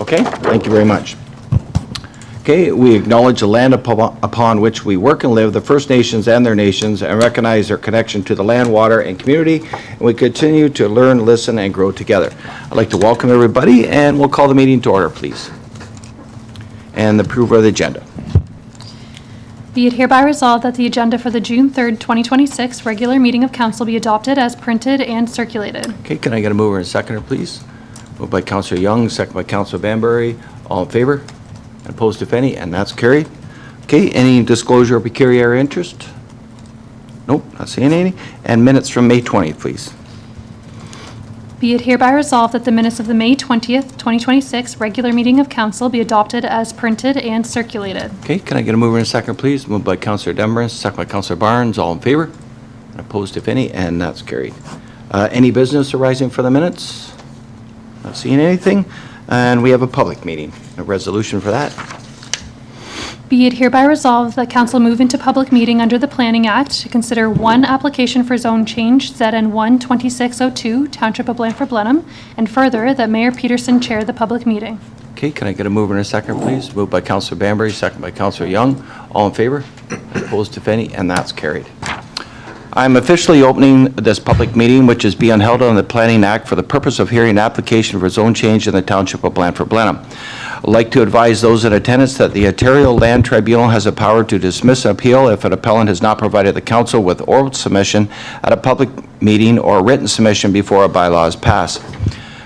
Okay, thank you very much. Okay, we acknowledge the land upon which we work and live, the First Nations and their nations, and recognize their connection to the land, water, and community, and we continue to learn, listen, and grow together. I'd like to welcome everybody, and we'll call the meeting to order, please. And the approval of the agenda. Be it hereby resolved that the agenda for the June 3rd, 2026 regular meeting of council be adopted as printed and circulated. Okay, can I get a mover and seconder, please? Moved by Councillor Young, second by Councillor Banbury. All in favor? Opposed, if any, and that's carried. Okay, any disclosure of pecuniary interest? Nope, not seeing any. And minutes from May 20th, please. Be it hereby resolved that the minutes of the May 20th, 2026 regular meeting of council be adopted as printed and circulated. Okay, can I get a mover and a second, please? Moved by Councillor Demers, second by Councillor Barnes. All in favor? Opposed, if any, and that's carried. Any business arising for the minutes? Not seeing anything. And we have a public meeting. A resolution for that. Be it hereby resolved that council move into public meeting under the Planning Act to consider one application for zone change ZN 12602, Township of Blandford-Blenheim, and further that Mayor Peterson chair the public meeting. Okay, can I get a mover and a second, please? Moved by Councillor Banbury, second by Councillor Young. All in favor? Opposed, if any, and that's carried. I'm officially opening this public meeting, which is being held on the Planning Act for the purpose of hearing an application for zone change in the Township of Blandford-Blenheim. I'd like to advise those in attendance that the Ontario Land Tribunal has the power to dismiss an appeal if an appellant has not provided the council with oral submission at a public meeting or written submission before a bylaw is passed.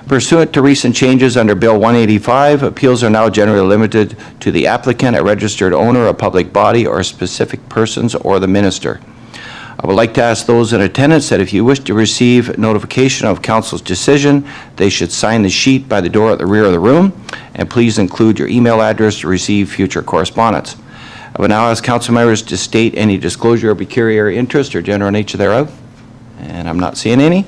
Pursuant to recent changes under Bill 185, appeals are now generally limited to the applicant, a registered owner, a public body, or specific persons, or the minister. I would like to ask those in attendance that if you wish to receive notification of council's decision, they should sign the sheet by the door at the rear of the room, and please include your email address to receive future correspondence. I will now ask council members to state any disclosure of pecuniary interest or general nature thereof, and I'm not seeing any.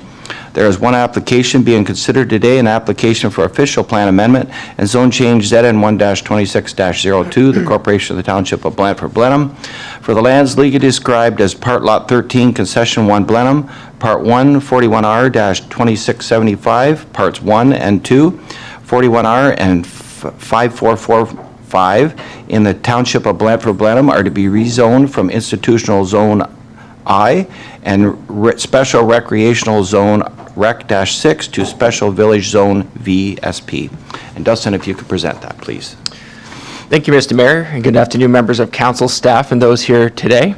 There is one application being considered today, an application for official plan amendment and zone change ZN 1-26-02, the Corporation of the Township of Blandford-Blenheim, for the lands legally described as Part Lot 13, Concession 1 Blenheim, Part 1, 41R-2675, Parts 1 and 2, 41R and 5445 in the Township of Blandford-Blenheim are to be rezoned from institutional zone I and special recreational zone Rec-6 to special village zone VSP. And Dustin, if you could present that, please. Thank you, Mr. Mayor, and good afternoon, members of council, staff, and those here today.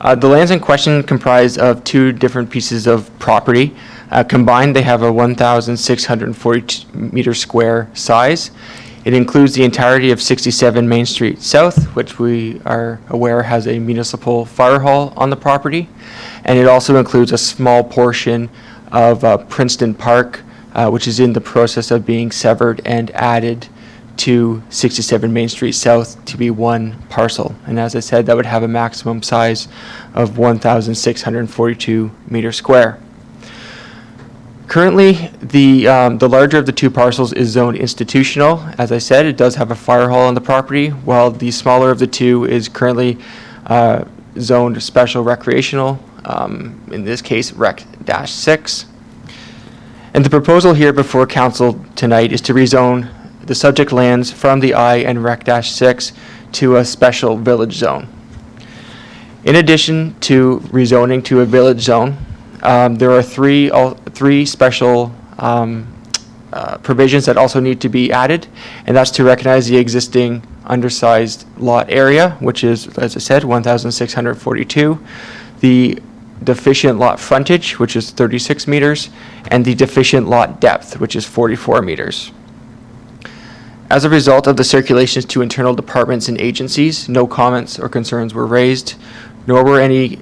The lands in question comprise of two different pieces of property. Combined, they have a 1,640 meter square size. It includes the entirety of 67 Main Street South, which we are aware has a municipal fire hall on the property. And it also includes a small portion of Princeton Park, which is in the process of being severed and added to 67 Main Street South to be one parcel. And as I said, that would have a maximum size of 1,642 meters square. Currently, the larger of the two parcels is zoned institutional. As I said, it does have a fire hall on the property, while the smaller of the two is currently zoned special recreational, in this case Rec-6. And the proposal here before council tonight is to rezone the subject lands from the I and Rec-6 to a special village zone. In addition to rezoning to a village zone, there are three special provisions that also need to be added, and that's to recognize the existing undersized lot area, which is, as I said, 1,642, the deficient lot frontage, which is 36 meters, and the deficient lot depth, which is 44 meters. As a result of the circulations to internal departments and agencies, no comments or concerns were raised, nor were any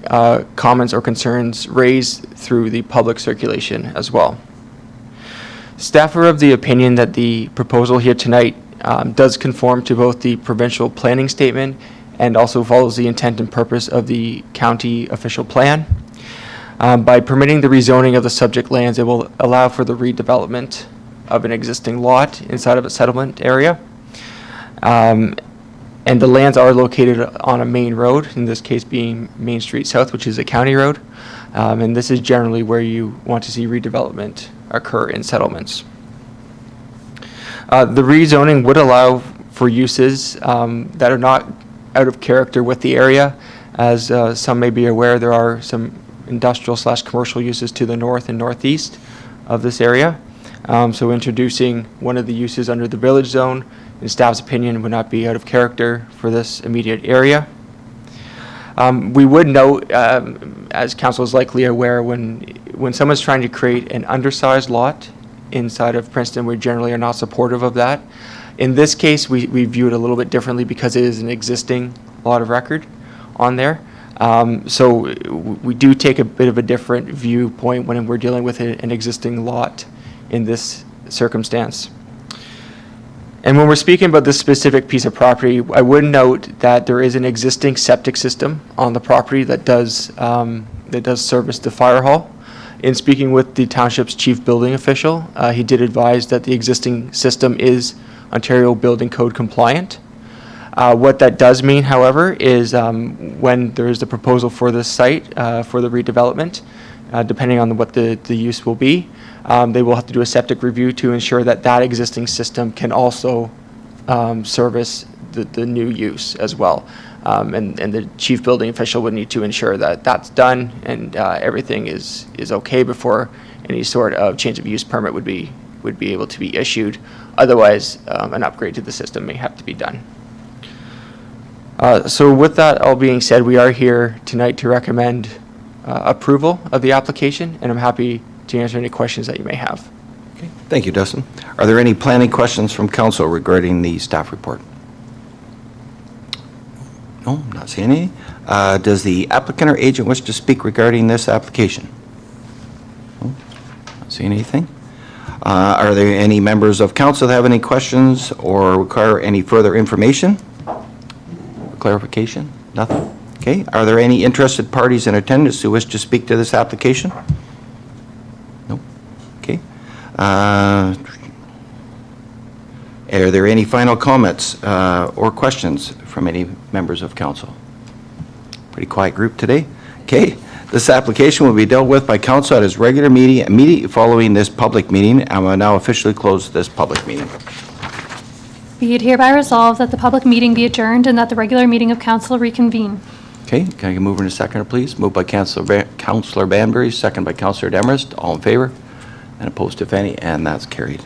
comments or concerns raised through the public circulation as well. Staff are of the opinion that the proposal here tonight does conform to both the provincial planning statement and also follows the intent and purpose of the county official plan. By permitting the rezoning of the subject lands, it will allow for the redevelopment of an existing lot inside of a settlement area. And the lands are located on a main road, in this case being Main Street South, which is a county road. And this is generally where you want to see redevelopment occur in settlements. The rezoning would allow for uses that are not out of character with the area. As some may be aware, there are some industrial/commercial uses to the north and northeast of this area. So introducing one of the uses under the village zone, in staff's opinion, would not be out of character for this immediate area. We would note, as council is likely aware, when someone's trying to create an undersized lot inside of Princeton, we generally are not supportive of that. In this case, we view it a little bit differently because it is an existing lot of record on there. So we do take a bit of a different viewpoint when we're dealing with an existing lot in this circumstance. And when we're speaking about this specific piece of property, I would note that there is an existing septic system on the property that does service the fire hall. In speaking with the township's chief building official, he did advise that the existing system is Ontario Building Code compliant. What that does mean, however, is when there is the proposal for this site for the redevelopment, depending on what the use will be, they will have to do a septic review to ensure that that existing system can also service the new use as well. And the chief building official would need to ensure that that's done and everything is okay before any sort of change of use permit would be able to be issued. Otherwise, an upgrade to the system may have to be done. So with that all being said, we are here tonight to recommend approval of the application, and I'm happy to answer any questions that you may have. Okay. Thank you, Dustin. Are there any planning questions from council regarding the staff report? No, not seeing any. Does the applicant or agent wish to speak regarding this application? No, not seeing anything. Are there any members of council that have any questions or require any further information? Clarification? Nothing? Okay. Are there any interested parties in attendance who wish to speak to this application? Nope. Okay. Are there any final comments or questions from any members of council? Pretty quiet group today. Okay. This application will be dealt with by council at its regular meeting immediately following this public meeting, and will now officially close this public meeting. Be it hereby resolved that the public meeting be adjourned and that the regular meeting of council reconvene. Okay, can I get a mover and a seconder, please? Moved by Councillor Banbury, second by Councillor Demarest. All in favor? And opposed, if any, and that's carried.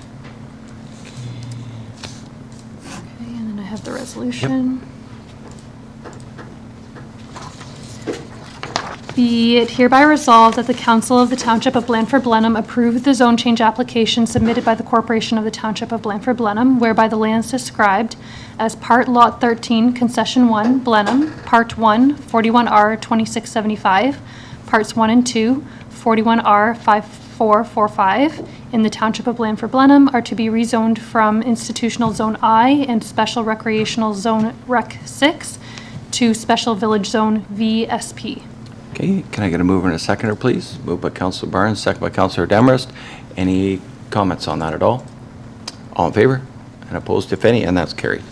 Okay, and then I have the resolution. Be it hereby resolved that the Council of the Township of Blandford-Blenheim approve the zone change application submitted by the Corporation of the Township of Blandford-Blenheim, whereby the lands described as Part Lot 13, Concession 1, Blenheim, Part 1, 41R 2675, Parts 1 and 2, 41R 5445, in the Township of Blandford-Blenheim are to be rezoned from Institutional Zone I and Special Recreational Zone Rec 6 to Special Village Zone VSP. Okay, can I get a mover and a seconder, please? Moved by Councillor Barnes, second by Councillor Demarest. Any comments on that at all? All in favor? And opposed, if any, and that's carried.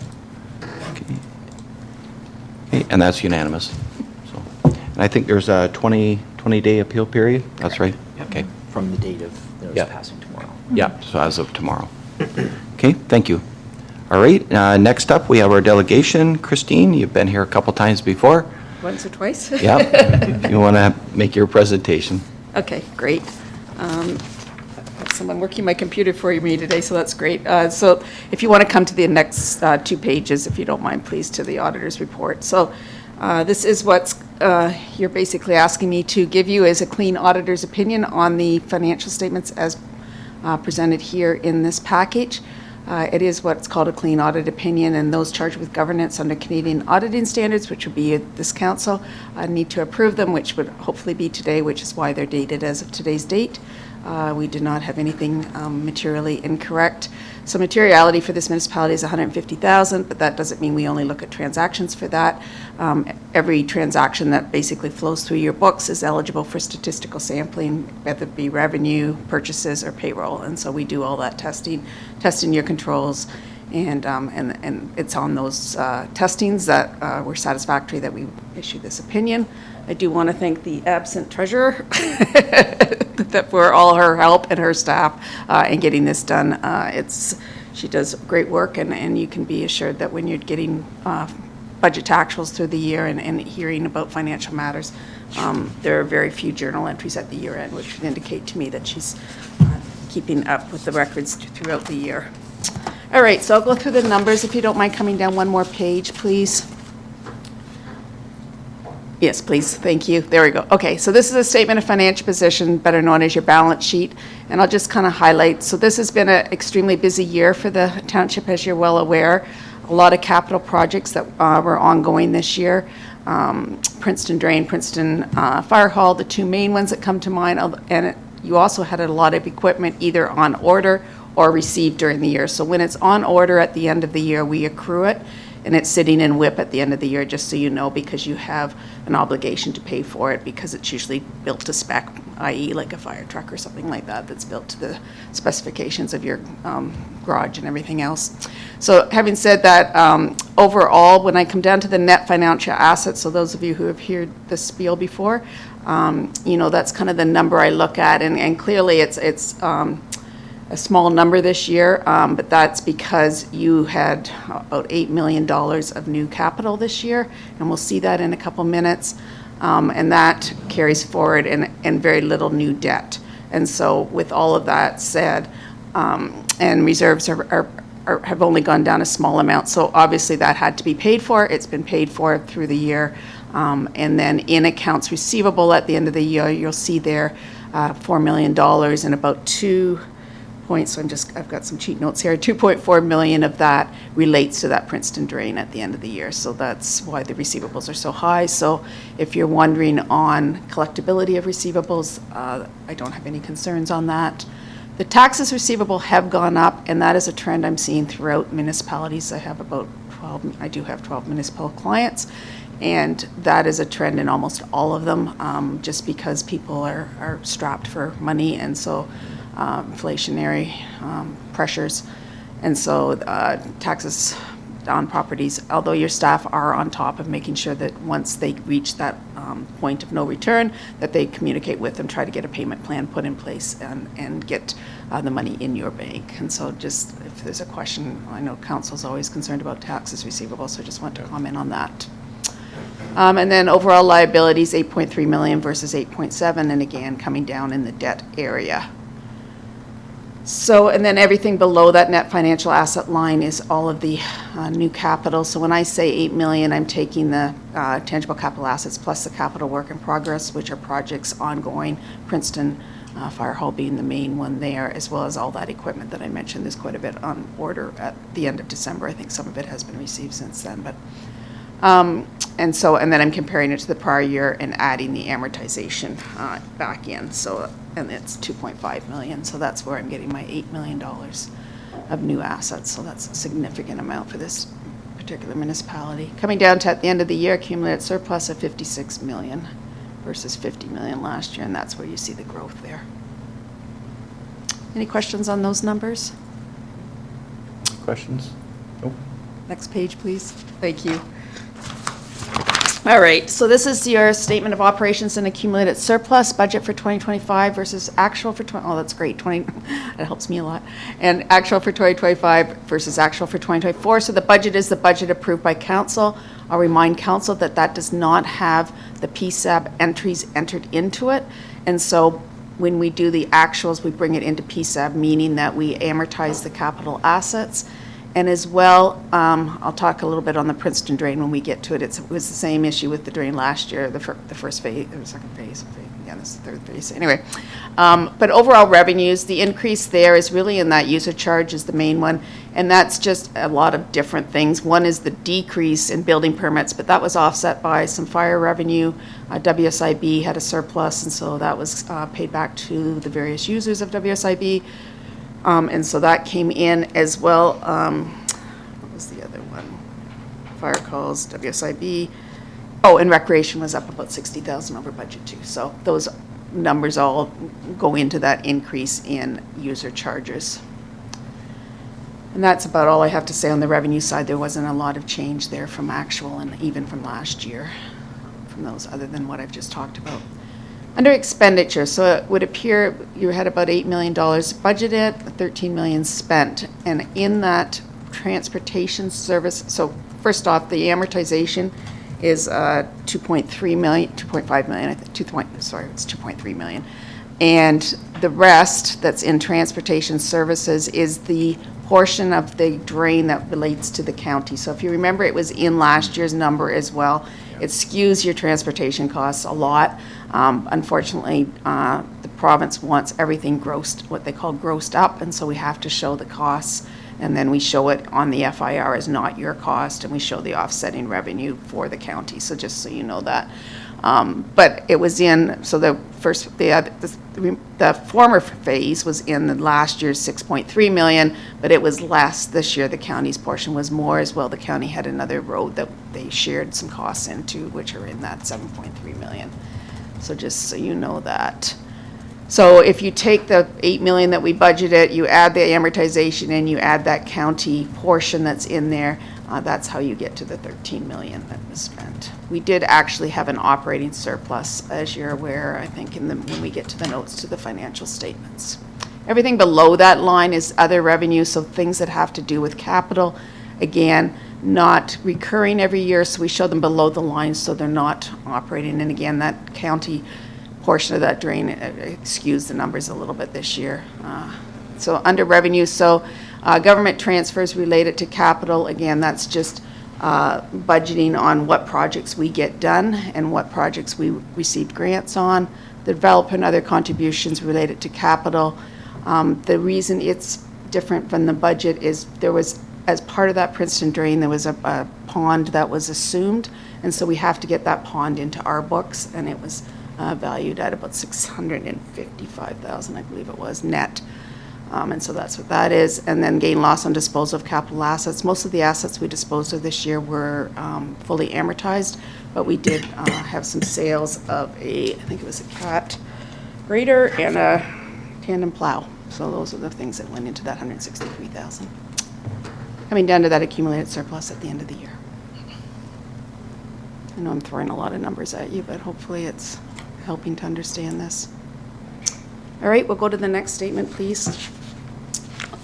Okay, and that's unanimous. So, and I think there's a 20-day appeal period? That's right? Yep. Okay. From the date of those Yep. passing tomorrow. Yeah, so as of tomorrow. Okay, thank you. All right, next up, we have our delegation. Christine, you've been here a couple times before. Once or twice? Yeah, you want to make your presentation? Okay, great. I have someone working my computer for me today, so that's great. So if you want to come to the next 2 pages, if you don't mind, please, to the auditor's report. So this is what's you're basically asking me to give you as a clean auditor's opinion on the financial statements as presented here in this package. It is what's called a clean audit opinion, and those charged with governance under Canadian auditing standards, which would be this council, need to approve them, which would hopefully be today, which is why they're dated as of today's date. We did not have anything materially incorrect. So materiality for this municipality is $150,000, but that doesn't mean we only look at transactions for that. Every transaction that basically flows through your books is eligible for statistical sampling, whether it be revenue, purchases, or payroll. And so we do all that testing your controls, and it's on those testings that were satisfactory that we issue this opinion. I do want to thank the absent treasurer for all her help and her staff in getting this done. she does great work, and you can be assured that when you're getting budget to actuals through the year and hearing about financial matters, there are very few journal entries at the year end, which would indicate to me that she's keeping up with the records throughout the year. All right, so I'll go through the numbers. If you don't mind coming down one more page, please. Yes, please. Thank you. There we go. Okay, so this is a statement of financial position, better known as your balance sheet. And I'll just kind of highlight. So this has been an extremely busy year for the township, as you're well aware. A lot of capital projects that were ongoing this year. Princeton Drain, Princeton Fire Hall, the two main ones that come to mind. And you also had a lot of equipment either on order or received during the year. So when it's on order at the end of the year, we accrue it. And it's sitting in WIP at the end of the year, just so you know, because you have an obligation to pay for it because it's usually built to spec, i.e. like a fire truck or something like that that's built to the specifications of your garage and everything else. So having said that, overall, when I come down to the net financial assets, so those of you who have heard the spiel before, you know, that's kind of the number I look at. And clearly it's a small number this year, but that's because you had about $8 million of new capital this year, and we'll see that in a couple minutes, and that carries forward and very little new debt. And so with all of that said, and reserves have only gone down a small amount, so obviously that had to be paid for. It's been paid for through the year, and then in accounts receivable at the end of the year, you'll see there $4 million and about so I've got some cheat notes here. 2.4 million of that relates to that Princeton drain at the end of the year. So that's why the receivables are so high. So if you're wondering on collectability of receivables, I don't have any concerns on that. The taxes receivable have gone up, and that is a trend I'm seeing throughout municipalities. I have about 12 municipal clients, and that is a trend in almost all of them, just because people are strapped for money, and so inflationary pressures, and so taxes on properties, although your staff are on top of making sure that once they reach that point of no return, that they communicate with them, try to get a payment plan put in place and get the money in your bank. And so just if there's a question, I know council's always concerned about taxes receivable, so I just want to comment on that. And then overall liabilities, 8.3 million versus 8.7, and again, coming down in the debt area. So, and then everything below that net financial asset line is all of the new capital. So when I say 8 million, I'm taking the tangible capital assets plus the capital work in progress, which are projects ongoing, Princeton Fire Hall being the main one there, as well as all that equipment that I mentioned. There's quite a bit on order at the end of December. I think some of it has been received since then, but and then I'm comparing it to the prior year and adding the amortization back in. So, and it's 2.5 million. So that's where I'm getting my $8 million of new assets. So that's a significant amount for this particular municipality. Coming down to at the end of the year, accumulated surplus of 56 million versus 50 million last year, and that's where you see the growth there. Any questions on those numbers? Questions? Nope. Next page, please. Thank you. All right, so this is your statement of operations and accumulated surplus, budget for 2025 versus actual for oh, that's great, that helps me a lot. And actual for 2025 versus actual for 2024. So the budget is the budget approved by council. I'll remind council that that does not have the PSAB entries entered into it. And so when we do the actuals, we bring it into PSAB, meaning that we amortize the capital assets. And as well, I'll talk a little bit on the Princeton drain when we get to it. It was the same issue with the drain last year, the first phase, or second phase, yeah, this is the third phase. Anyway, but overall revenues, the increase there is really in that user charge is the main one. And that's just a lot of different things. One is the decrease in building permits, but that was offset by some fire revenue. WSIB had a surplus, and so that was paid back to the various users of WSIB. And so that came in as well. What was the other one? Fire calls, WSIB. Oh, and recreation was up about 60,000 over budget too. So those numbers all go into that increase in user charges. And that's about all I have to say on the revenue side. There wasn't a lot of change there from actual and even from last year, from those other than what I've just talked about. Under expenditure, so it would appear you had about $8 million budgeted, $13 million spent. And in that transportation service, so first off, the amortization is 2.3 million, 2.5 million, I think, it's 2.3 million. And the rest that's in transportation services is the portion of the drain that relates to the county. So if you remember, it was in last year's number as well. It skews your transportation costs a lot. Unfortunately, the province wants everything grossed, what they call grossed up, and so we have to show the costs, and then we show it on the FIR as not your cost, and we show the offsetting revenue for the county, so just so you know that. But it was in, so the former phase was in the last year's 6.3 million, but it was less this year. The county's portion was more as well. The county had another road that they shared some costs into, which are in that 7.3 million. So just so you know that. So if you take the 8 million that we budgeted, you add the amortization and you add that county portion that's in there, that's how you get to the 13 million that was spent. We did actually have an operating surplus, as you're aware, I think, when we get to the notes to the financial statements. Everything below that line is other revenue, so things that have to do with capital. Again, not recurring every year, so we show them below the line so they're not operating. And again, that county portion of that drain skews the numbers a little bit this year. So under revenue, so government transfers related to capital, again, that's just budgeting on what projects we get done and what projects we received grants on. The development and other contributions related to capital. The reason it's different from the budget is there was, as part of that Princeton drain, there was a pond that was assumed, and so we have to get that pond into our books, and it was valued at about $655,000, I believe it was, net. And so that's what that is. And then gain loss on disposal of capital assets. Most of the assets we disposed of this year were fully amortized, but we did have some sales of I think it was a cat grader and a tandem plow. So those are the things that went into that $163,000. Coming down to that accumulated surplus at the end of the year. I know I'm throwing a lot of numbers at you, but hopefully it's helping to understand this. All right, we'll go to the next statement, please.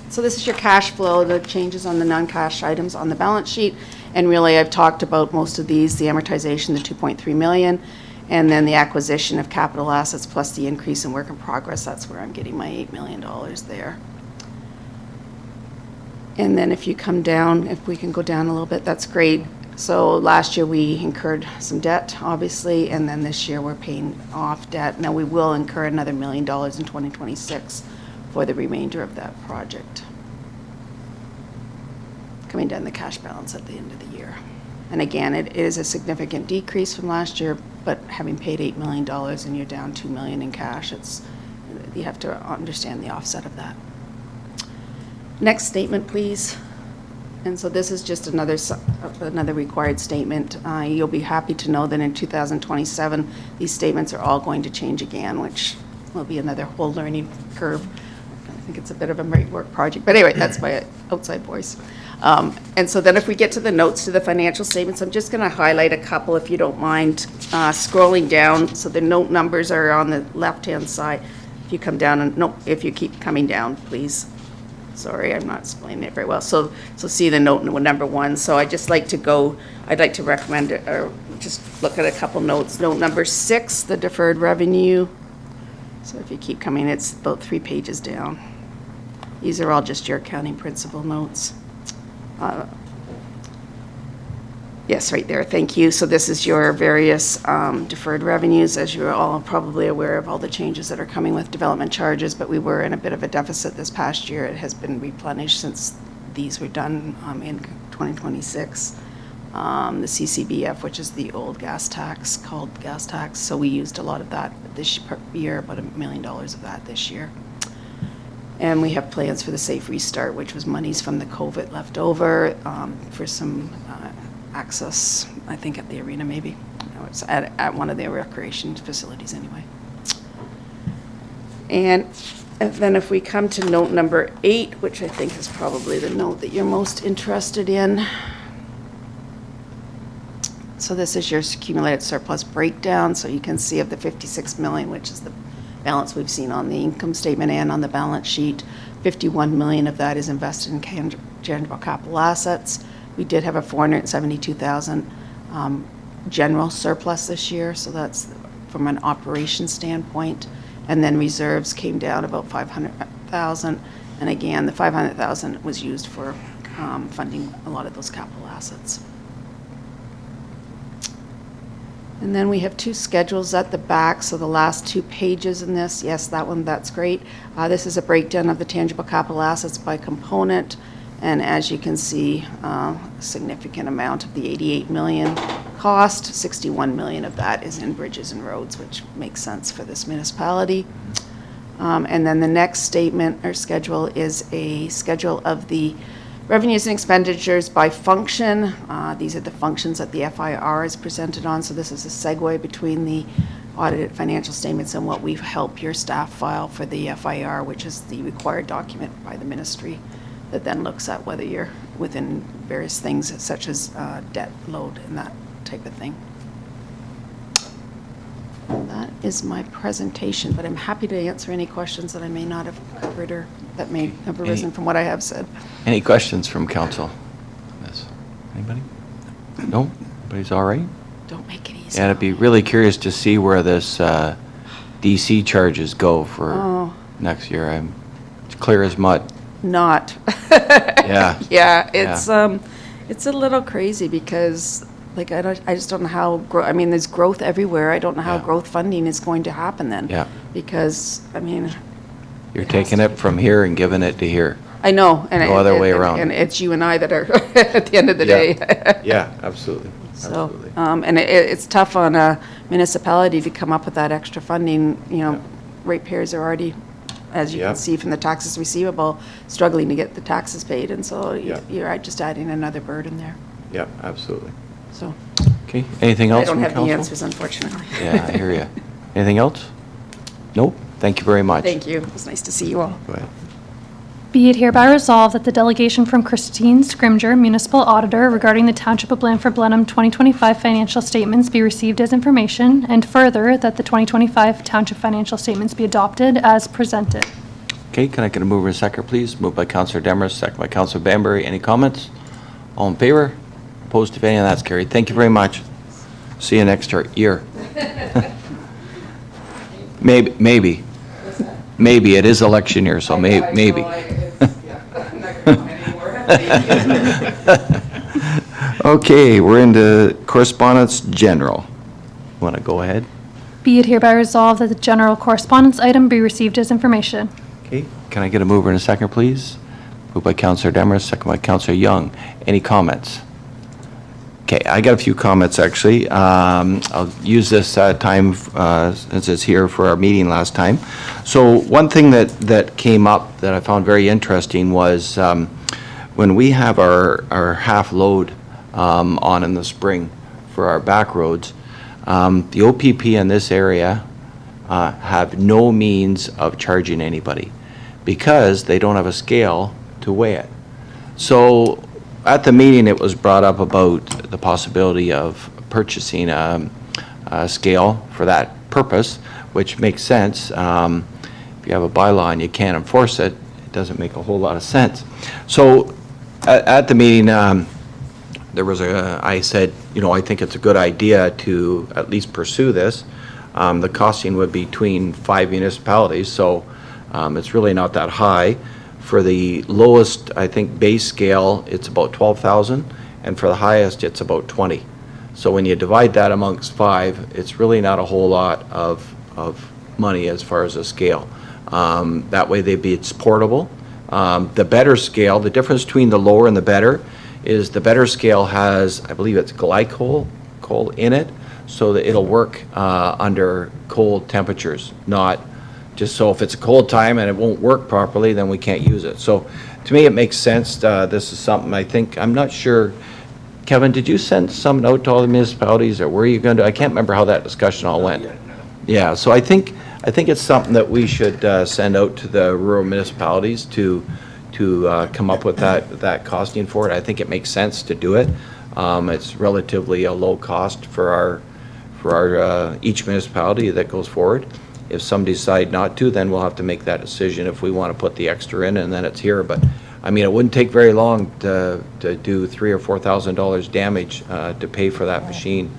So this is your cash flow, the changes on the non-cash items on the balance sheet. And really, I've talked about most of these, the amortization, the 2.3 million, and then the acquisition of capital assets plus the increase in work in progress. That's where I'm getting my $8 million there. And then if you come down, if we can go down a little bit, that's great. So last year we incurred some debt, obviously, and then this year we're paying off debt. Now we will incur another $1 million in 2026 for the remainder of that project. Coming down the cash balance at the end of the year. And again, it is a significant decrease from last year, but having paid $8 million and you're down $2 million in cash, you have to understand the offset of that. Next statement, please. And so this is just another required statement. You'll be happy to know that in 2027, these statements are all going to change again, which will be another whole learning curve. I think it's a bit of a work project, but anyway, that's my outside voice. And so then if we get to the notes to the financial statements, I'm just going to highlight a couple, if you don't mind, scrolling down. So the note numbers are on the left-hand side. If you come down, and no, if you keep coming down, please. Sorry, I'm not explaining it very well. So see the note number 1. So I'd like to recommend it, or just look at a couple notes. Note number 6, the deferred revenue. So if you keep coming, it's about 3 pages down. These are all just your accounting principle notes. Yes, right there, thank you. So this is your various deferred revenues. As you're all probably aware of all the changes that are coming with development charges, but we were in a bit of a deficit this past year. It has been replenished since these were done in 2026. The CCBF, which is the old gas tax, called gas tax, so we used a lot of that this year, about $1 million of that this year. And we have plans for the Safe Restart, which was monies from the COVID left over for some access, I think at the arena maybe. No, it's at one of their recreation facilities anyway. And then if we come to note number 8, which I think is probably the note that you're most interested in. So So this is your accumulated surplus breakdown. So you can see of the 56 million, which is the balance we've seen on the income statement and on the balance sheet, 51 million of that is invested in tangible capital assets. We did have a 472,000 general surplus this year, so that's from an operation standpoint. And then reserves came down about 500,000. And again, the 500,000 was used for funding a lot of those capital assets. And then we have two schedules at the back, so the last 2 pages in this, yes, that one, that's great. This is a breakdown of the tangible capital assets by component, and as you can see, a significant amount of the 88 million cost, 61 million of that is in bridges and roads, which makes sense for this municipality. And then the next statement or schedule is a schedule of the revenues and expenditures by function. These are the functions that the FIR is presented on. So this is a segue between the audited financial statements and what we help your staff file for the FIR, which is the required document by the ministry that then looks at whether you're within various things such as debt load and that type of thing. That is my presentation, but I'm happy to answer any questions that I may not have covered or that may have arisen from what I have said. Any questions from council? Yes. Anybody? No? Everybody's all right? Don't make it easy. Yeah, I'd be really curious to see where this DC charges go for next year. It's clear as mud. Not. Yeah. Yeah, it's a little crazy because like I just don't know how I mean there's growth everywhere. I don't know how Yeah. growth funding is going to happen then. Yeah. Because I mean You're taking it from here and giving it to here. I know, and No other way around. And it's you and I that are at the end of the day. Yeah, absolutely. So, Absolutely. and it's tough on a municipality to come up with that extra funding. You know, ratepayers are already, as you Yeah. can see from the taxes receivable, struggling to get the taxes paid, and so Yeah. you're just adding another burden there. Yeah, absolutely. So Okay, anything I else don't from have the council? answers, unfortunately. Yeah, I hear you. Anything else? Nope. Thank you very much. Thank you. It was nice to see you all. Go ahead. Be it hereby resolved that the delegation from Christine Scrimger, Municipal Auditor, regarding the Township of Blandford-Blenheim 2025 financial statements be received as information, and further, that the 2025 Township financial statements be adopted as presented. Okay, can I get a mover and second, please? Moved by Councillor Demers, second by Councillor Banbury. Any comments? All in favor? Opposed, if any, and that's carried. Thank you very much. See you next year. Maybe. Maybe. It is election year, so maybe. Okay, we're into correspondence general. Want to go ahead? Be it hereby resolved that the general correspondence item be received as information. Okay, can I get a mover and a second, please? Moved by Councillor Demers, second by Councillor Young. Any comments? Okay, I got a few comments, actually. I'll use this time since it's here for our meeting last time. So one thing that came up that I found very interesting was when we have our half load on in the spring for our back roads, the OPP in this area have no means of charging anybody because they don't have a scale to weigh it. So at the meeting, it was brought up about the possibility of purchasing a scale for that purpose, which makes sense. If you have a bylaw and you can't enforce it, it doesn't make a whole lot of sense. So at the meeting, there was I said, I think it's a good idea to at least pursue this. The costing would be between 5 municipalities, so it's really not that high. For the lowest, I think, base scale, it's about 12,000, and for the highest, it's about 20. So when you divide that amongst 5, it's really not a whole lot of money as far as a scale. That way, it's portable. The better scale, the difference between the lower and the better is the better scale has, I believe it's glycol in it, so that it'll work under cold temperatures, not just so if it's a cold time and it won't work properly, then we can't use it. So to me, it makes sense. This is something I'm not sure. Kevin, did you send something out to all the municipalities, or were you going to? I can't remember how that discussion all went. Yeah, so I think it's something that we should send out to the rural municipalities to come up with that costing for it. I think it makes sense to do it. It's relatively a low cost for our each municipality that goes forward. If some decide not to, then we'll have to make that decision if we want to put the extra in, and then it's here. But, I mean, it wouldn't take very long to do $3,000 or $4,000 damage to pay for that machine.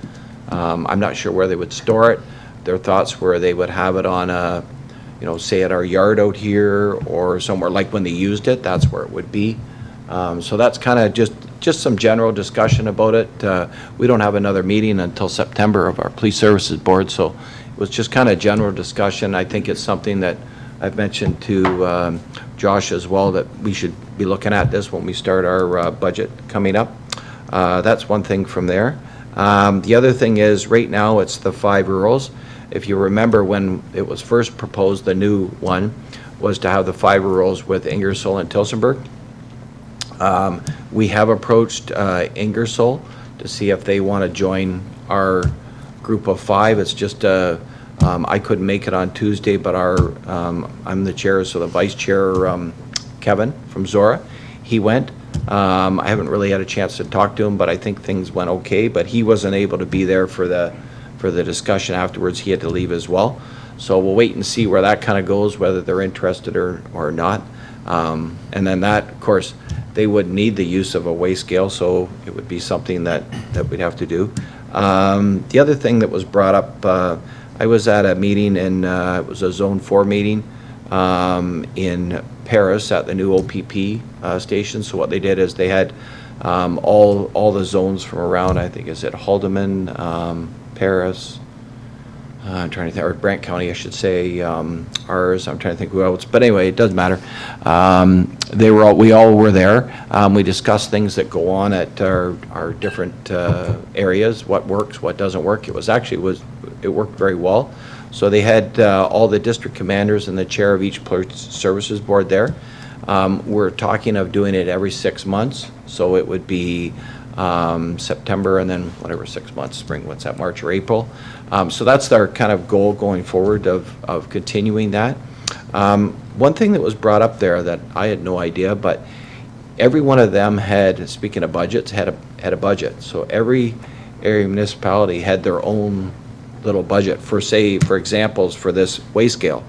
I'm not sure where they would store it. Their thoughts were they would have it on a, you know, say at our yard out here or somewhere, like when they used it, that's where it would be. So that's kind of just some general discussion about it. We don't have another meeting until September of our Police Services Board, so it was just kind of general discussion. I think it's something that I've mentioned to Josh as well, that we should be looking at this when we start our budget coming up. That's one thing from there. The other thing is, right now, it's the 5 rurals. If you remember when it was first proposed, the new one was to have the 5 rurals with Ingersoll and Tillsonburg. We have approached Ingersoll to see if they want to join our group of 5. It's just I couldn't make it on Tuesday, but I'm the chair, so the vice chair, Kevin from Zora, he went. I haven't really had a chance to talk to him, but I think things went okay. But he wasn't able to be there for the discussion afterwards. He had to leave as well. So we'll wait and see where that kind of goes, whether they're interested or not. And then that, of course, they would need the use of a weigh scale, so it would be something that we'd have to do. The other thing that was brought up, I was at a meeting it was a Zone 4 meeting in Paris at the new OPP station. So what they did is they had all the zones from around, I think, is it Haldeman, Paris, I'm trying to think, or Brant County, I should say, ours, I'm trying to think who else, but anyway, it doesn't matter. We all were there. We discussed things that go on at our different areas, what works, what doesn't work. It worked very well. So they had all the district commanders and the chair of each police services board there. We're talking of doing it every 6 months, so it would be September and then whatever 6 months, spring, what's that, March or April. So that's our kind of goal going forward of continuing that. One thing that was brought up there that I had no idea, but every one of them had, speaking of budgets, had a budget. So every area municipality had their own little budget for examples for this weigh scale.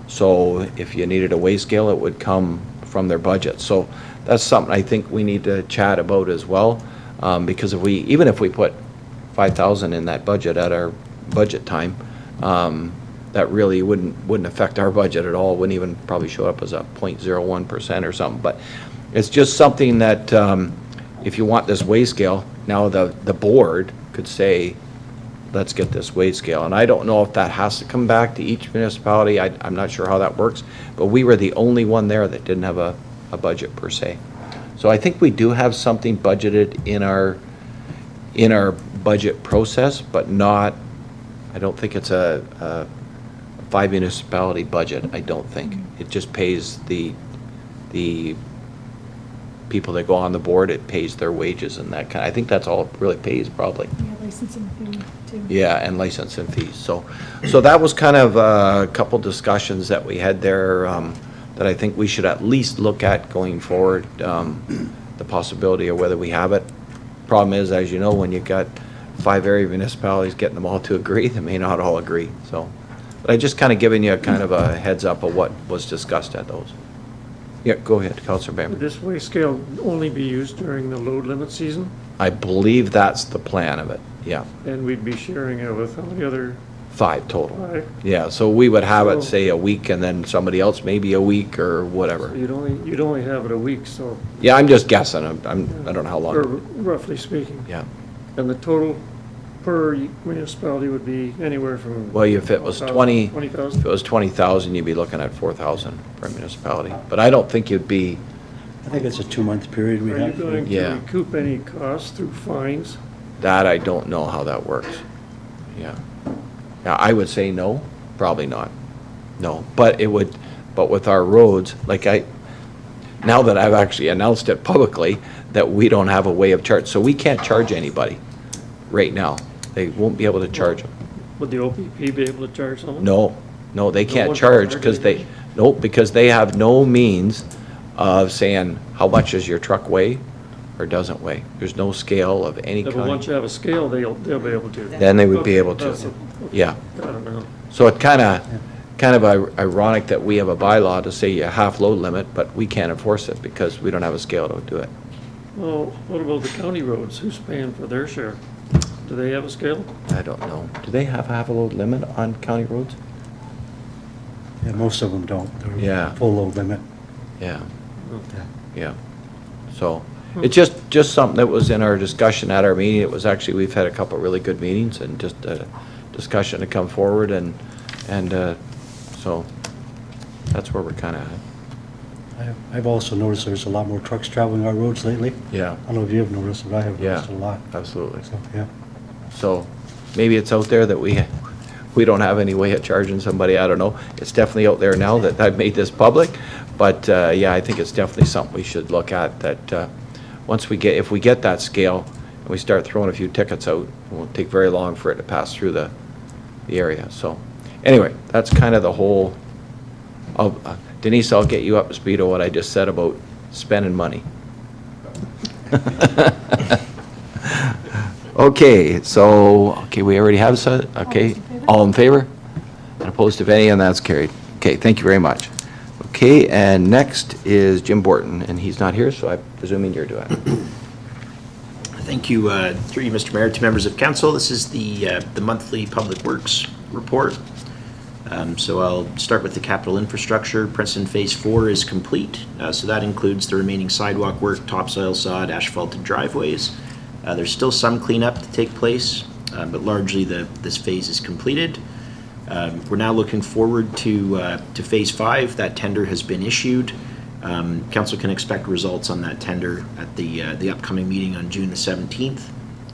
So if you needed a weigh scale, it would come from their budget. So that's something I think we need to chat about as well, because even if we put $5,000 in that budget at our budget time, that really wouldn't affect our budget at all. Wouldn't even probably show up as a 0.01% or something. But it's just something that if you want this weigh scale, now the board could say, let's get this weigh scale. And I don't know if that has to come back to each municipality. I'm not sure how that works, but we were the only one there that didn't have a budget per se. So I think we do have something budgeted in our budget process, but not, I don't think it's a 5 municipality budget, I don't think. It just pays the people that go on the board, it pays their wages and that kind. I think that's all it really pays, probably. Yeah, licensing fee too. Yeah, and license and fees. So that was kind of a couple discussions that we had there that I think we should at least look at going forward, the possibility of whether we have it. Problem is, as you know, when you've got 5 area municipalities, getting them all to agree, they may not all agree. So, but I just kind of giving you kind of a heads up of what was discussed at those. Yeah, go ahead, Councillor Would Bamber. this weigh scale only be used during the load limit season? I believe that's the plan of it, yeah. And we'd be sharing it with how many other 5 total. 5? Yeah, so we would have it, So- say, a week, and then somebody else maybe a week or whatever. You'd only have it a week, so, Yeah, I'm just guessing. I don't know how or long. roughly speaking. Yeah. And the total per municipality would be anywhere from. Well, if it was 20, if 20,000? it was 20,000, you'd be looking at 4,000 per municipality. But I don't think you'd be, I think it's a 2-month period we Are you have. going to Yeah. recoup any costs through fines? that I don't know how that works. Yeah. Yeah, I would say no, probably not. No, but with our roads, now that I've actually announced it publicly, that we don't have a way of charge, so we can't charge anybody right now. They won't be able to charge them. Would the OPP be able to charge someone? No, they can't one charge can because charge because they have no means of saying, how much does your truck weigh? or doesn't weigh. There's no scale of any Yeah, but once kind. you have a scale, they'll be able to. Then they would be Okay, able to. that's Yeah. I don't know. So it kind of ironic that we have a bylaw to say a half load limit, but we can't enforce it because we don't have a scale to do it. Well, what about the county roads? Who's paying for their share? Do they have a scale? I don't know. Do they have a half a load limit on county roads? Yeah, most of them don't. They're Yeah. full load limit. Yeah, Yeah. yeah. So it's just something that was in our discussion at our meeting. It was actually, we've had a couple of really good meetings and just a discussion to come forward and so that's where we're kind of at. I've also noticed there's a lot more trucks traveling our roads lately. Yeah, I don't know if you've noticed, but I have yeah, noticed a lot. absolutely. So, yeah. So maybe it's out there that we don't have any way of charging somebody, I don't know. It's definitely out there now that I've made this public, but yeah, I think it's definitely something we should look at, that if we get that scale and we start throwing a few tickets out, it won't take very long for it to pass through the area. So anyway, that's kind of the whole, Denise, I'll get you up to speed on what I just said about spending money. Okay, we already have said, okay, all in favor? And opposed, if any, and that's carried. Okay, thank you very much. Okay, and next is Jim Borton, and he's not here, so I'm presuming you're doing it. Thank you, through you, Mr. Mayor, to members of council. This is the monthly Public Works report. So I'll start with the capital infrastructure. Princeton Phase 4 is complete, so that includes the remaining sidewalk work, topsoil sod, asphalted driveways. There's still some cleanup to take place, but largely this phase is completed. We're now looking forward to Phase 5. That tender has been issued. Council can expect results on that tender at the upcoming meeting on June the 17th.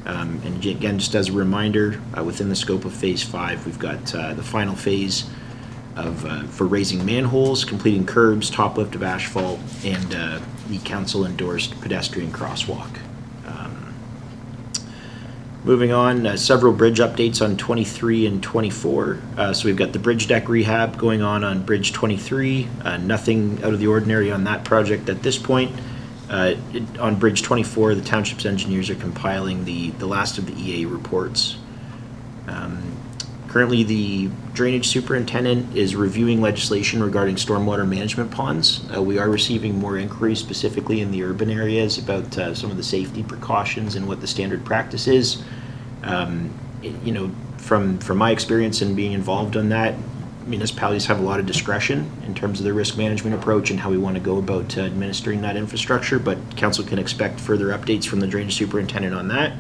And again, just as a reminder, within the scope of Phase 5, we've got the final phase for raising manholes, completing curbs, top lift of asphalt, and the council-endorsed pedestrian crosswalk. Moving on, several bridge updates on 23 and 24. So we've got the bridge deck rehab going on Bridge 23. Nothing out of the ordinary on that project at this point. On Bridge 24, the township's engineers are compiling the last of the EA reports. Currently, the drainage superintendent is reviewing legislation regarding stormwater management ponds. We are receiving more inquiries specifically in the urban areas about some of the safety precautions and what the standard practice is. From my experience in being involved in that, municipalities have a lot of discretion in terms of their risk management approach and how we want to go about administering that infrastructure, but council can expect further updates from the drainage superintendent on that.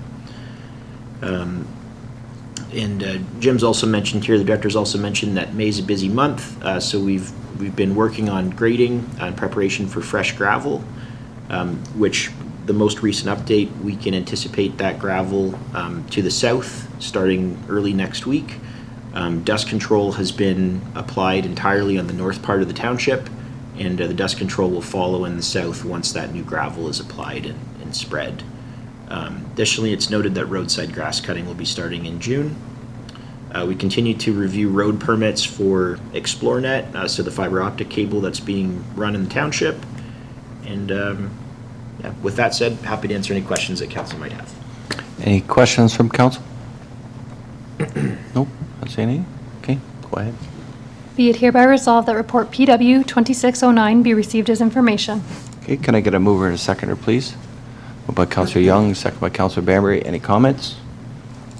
Jim's also mentioned here, the director's also mentioned that May's a busy month, so we've been working on grading in preparation for fresh gravel, which the most recent update, we can anticipate that gravel to the south starting early next week. Dust control has been applied entirely on the north part of the township, and the dust control will follow in the south once that new gravel is applied and spread. Additionally, it's noted that roadside grass cutting will be starting in June. We continue to review road permits for ExploreNet, so the fiber optic cable that's being run in the township. And with that said, happy to answer any questions that council might have. Any questions from council? Nope, not seeing any. Okay, go ahead. Be it hereby resolved that report PW 2609 be received as information. Okay, can I get a mover and a seconder, please? Moved by Councilor Young, second by Councilor Banbury. Any comments?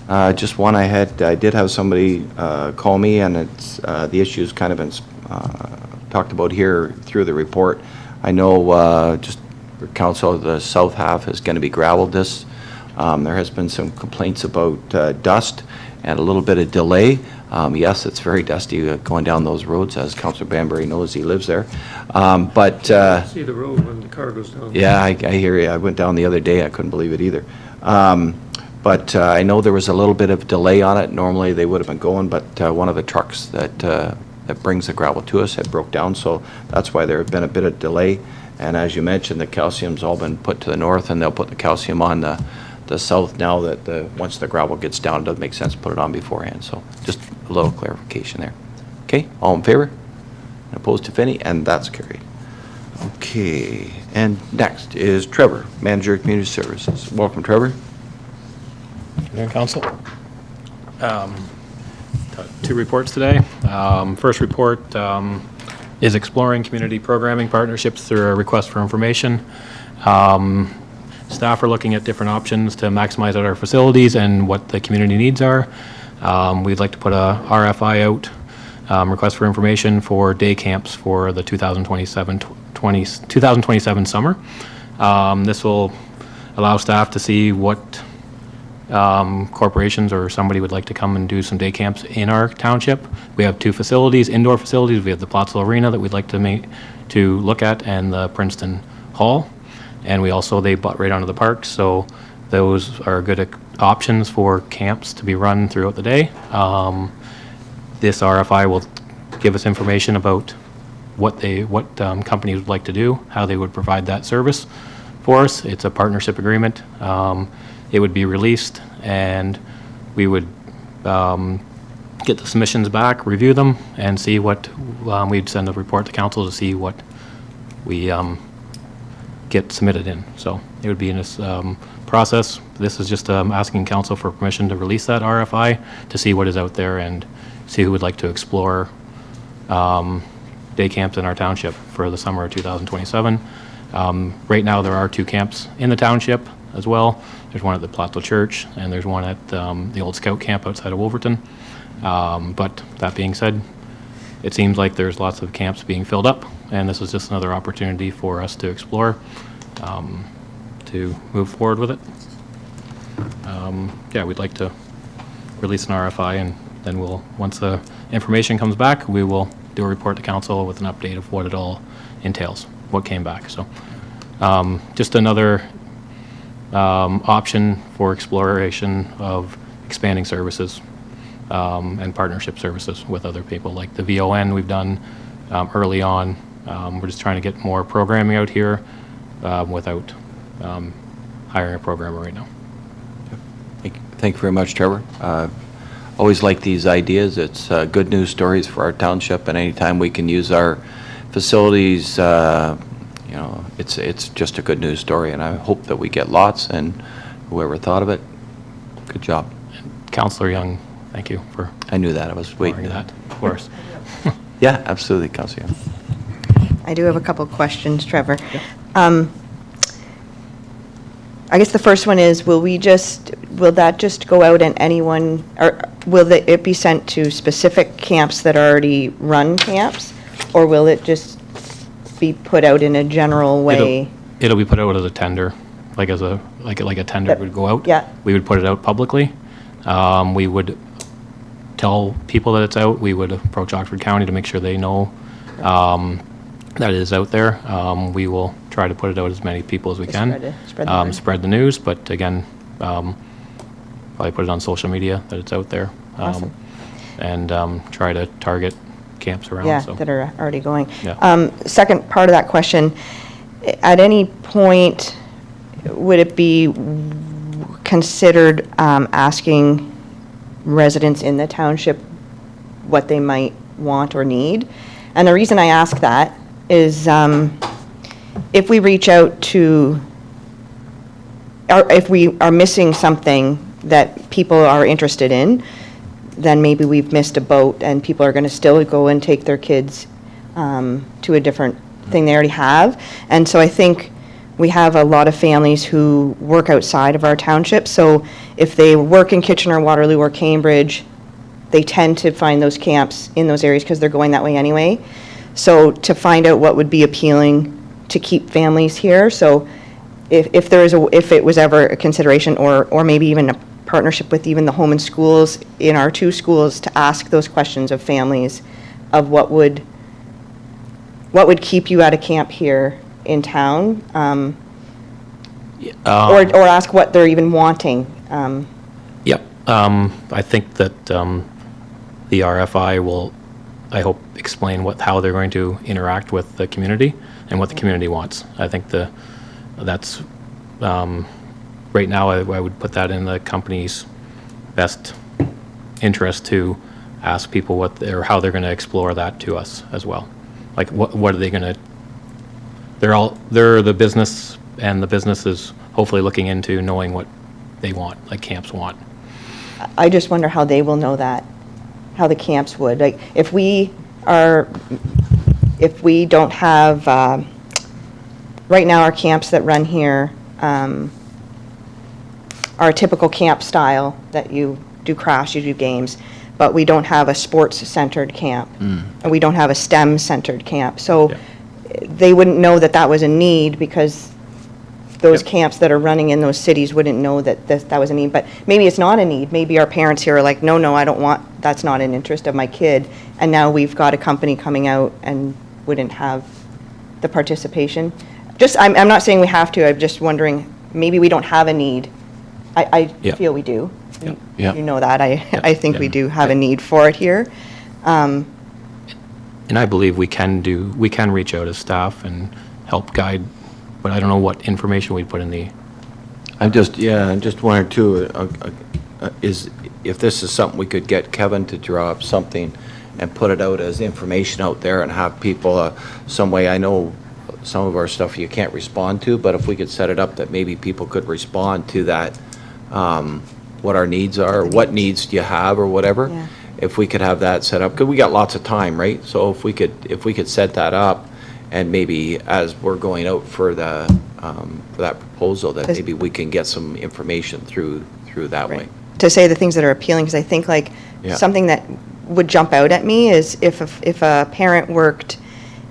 Just one I did have somebody call me, and it's the issue's kind of been talked about here through the report. I know just for council, the south half is going to be gravelled this. There has been some complaints about dust and a little bit of delay. Yes, it's very dusty going down those roads, as Councilor Banbury knows, he lives there. But See the road when the car goes down. yeah, I hear you. I went down the other day. I couldn't believe it either. But I know there was a little bit of delay on it. Normally they would have been going, but one of the trucks that brings the gravel to us had broke down, so that's why there had been a bit of delay. And as you mentioned, the calcium's all been put to the north, and they'll put the calcium on the south now that once the gravel gets down, it doesn't make sense to put it on beforehand. So just a little clarification there. Okay, all in favor? And opposed, if any, and that's carried. Okay, and next is Trevor, Manager of Community Services. Welcome, Trevor. Afternoon, Council. Two reports today. First report is exploring community programming partnerships through a request for information. Staff are looking at different options to maximize out our facilities and what the community needs are. We'd like to put a RFI out, request for information for day camps for the 2027 summer. This will allow staff to see what corporations or somebody would like to come and do some day camps in our township. We have two facilities, indoor facilities. We have the Plattsville Arena that we'd like to look at, and the Princeton Hall. And they butt right onto the park, so those are good options for camps to be run throughout the day. This RFI will give us information about what companies would like to do, how they would provide that service for us. It's a partnership agreement. It would be released, and we would get the submissions back, review them, and see what we'd send a report to council to see what we get submitted in. So it would be in this process. This is just asking council for permission to release that RFI to see what is out there and see who would like to explore day camps in our township for the summer of 2027. Right now there are two camps in the township as well. There's one at the Plattsville Church, and there's one at the old Scout camp outside of Wolverton. But that being said, it seems like there's lots of camps being filled up, and this is just another opportunity for us to explore, to move forward with it. We'd like to release an RFI, and then once the information comes back, we will do a report to council with an update of what it all entails, what came back. So just another option for exploration of expanding services and partnership services with other people, like the VON we've done early on. We're just trying to get more programming out here without hiring a programmer right now. Thank you very much, Trevor. Always like these ideas. It's good news stories for our township, and anytime we can use our facilities, it's just a good news story, and I hope that we get lots, and whoever thought of it, good job. Councillor Young, thank you for I knew that. I was waiting. that, of course. Yeah, absolutely, Councilor Young. I do have a couple questions, Trevor. I guess the first one is, will that just go out and anyone, or will it be sent to specific camps that already run camps? Or will it just be put out in a general way? It'll be put out as a tender, like a tender would go out. Yeah. We would put it out publicly. We would tell people that it's out. We would approach Oxford County to make sure they know that it is out there. We will try to put it out as many people as we can. Spread the news, but again, probably put it on social media that it's out there. Awesome. And try to target camps around. Yeah, so. that are already going. Yeah. Second part of that question, at any point, would it be considered asking residents in the township what they might want or need? And the reason I ask that is if we reach out to, or if we are missing something that people are interested in, then maybe we've missed a boat and people are going to still go and take their kids to a different thing they already have. And so I think we have a lot of families who work outside of our township. So if they work in Kitchener, Waterloo, or Cambridge, they tend to find those camps in those areas because they're going that way anyway. So to find out what would be appealing to keep families here. So if it was ever a consideration, or maybe even a partnership with even the home and schools in our two schools, to ask those questions of families of what would keep you at a camp here in town, or ask what they're even wanting. Yep. I think that the RFI will, I hope, explain how they're going to interact with the community and what the community wants. I think that's right now I would put that in the company's best interest to ask people how they're going to explore that to us as well. Like what are they going to they're the business, and the business is hopefully looking into knowing what they want, like camps want. I just wonder how they will know that, how the camps would. Like, if we don't have, right now, our camps that run here are a typical camp style, that you do crafts, you do games, but we don't have a sports-centered camp, and we don't have a STEM-centered camp. So Yeah. they wouldn't know that that was a need, because those Yep. camps that are running in those cities wouldn't know that that was a need. But maybe it's not a need. Maybe our parents here are like, no, I don't want, that's not an interest of my kid. And now we've got a company coming out and wouldn't have the participation. I'm not saying we have to, I'm just wondering, maybe we don't have a need. I Yep. feel we do. Yep. Yep. You know that, I think we Yeah. do have a need for it here. And I believe we can reach out as staff and help guide, but I don't know what information we put in the, I'm just wondering too, is, if this is something we could get Kevin to draw up something and put it out as information out there and have people, some way, I know some of our stuff you can't respond to, but if we could set it up that maybe people could respond to that, what our needs are, what needs do you have, or whatever. Yeah. If we could have that set up, because we got lots of time, right? So if we could set that up, and maybe as we're going out for the, for that proposal, that Is- maybe we can get some information through that way. To say the things that are appealing, because I think like Yeah. something that would jump out at me is if a parent worked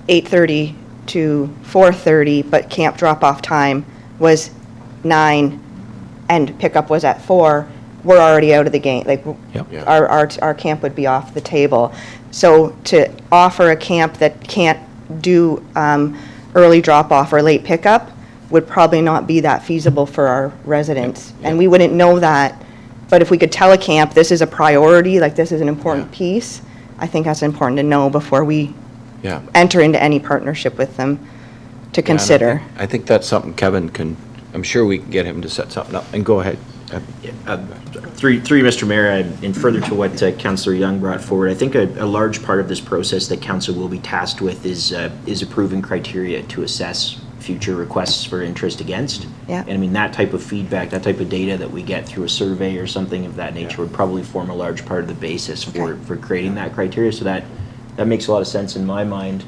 8:30 to 4:30, but camp drop-off time was 9 and pickup was at 4, we're already out of the game. Like, Yep. Yeah. our camp would be off the table. So to offer a camp that can't do early drop-off or late pickup would probably not be that feasible for our residents. And we wouldn't know that. But if we could tell a camp, this is a priority, like this is an important Yeah. piece, I think that's important to know before we Yeah. enter into any partnership with them to consider. I think that's something Kevin can, I'm sure we can get him to set something up. And go ahead. Through you, Mr. Mayor, and further to what Councillor Young brought forward, I think a large part of this process that council will be tasked with is approving criteria to assess future requests for interest against. Yeah. And I mean, that type of feedback, that type of data that we get through a survey or something of that nature would probably form a large part of the basis for creating that criteria. So that makes a lot of sense in my mind.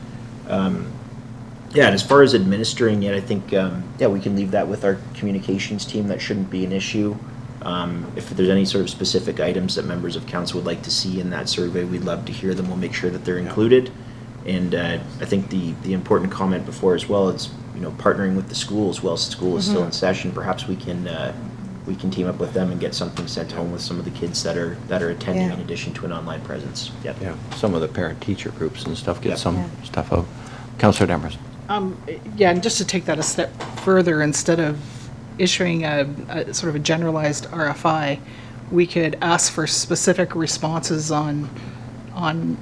Yeah, and as far as administering it, I think, we can leave that with our communications team. That shouldn't be an issue. If there's any sort of specific items that members of council would like to see in that survey, we'd love to hear them. We'll make sure that they're included. And I think the important comment before as well is, partnering with the schools while school is still in session. Perhaps we can team up with them and get something sent home with some of the kids that are attending, Yeah. in addition to an online presence. Yep. Yeah, some of the parent-teacher groups and stuff, Yep. get some Yeah. stuff out. Councillor Demers. Yeah, and just to take that a step further, instead of issuing a sort of a generalized RFI, we could ask for specific responses on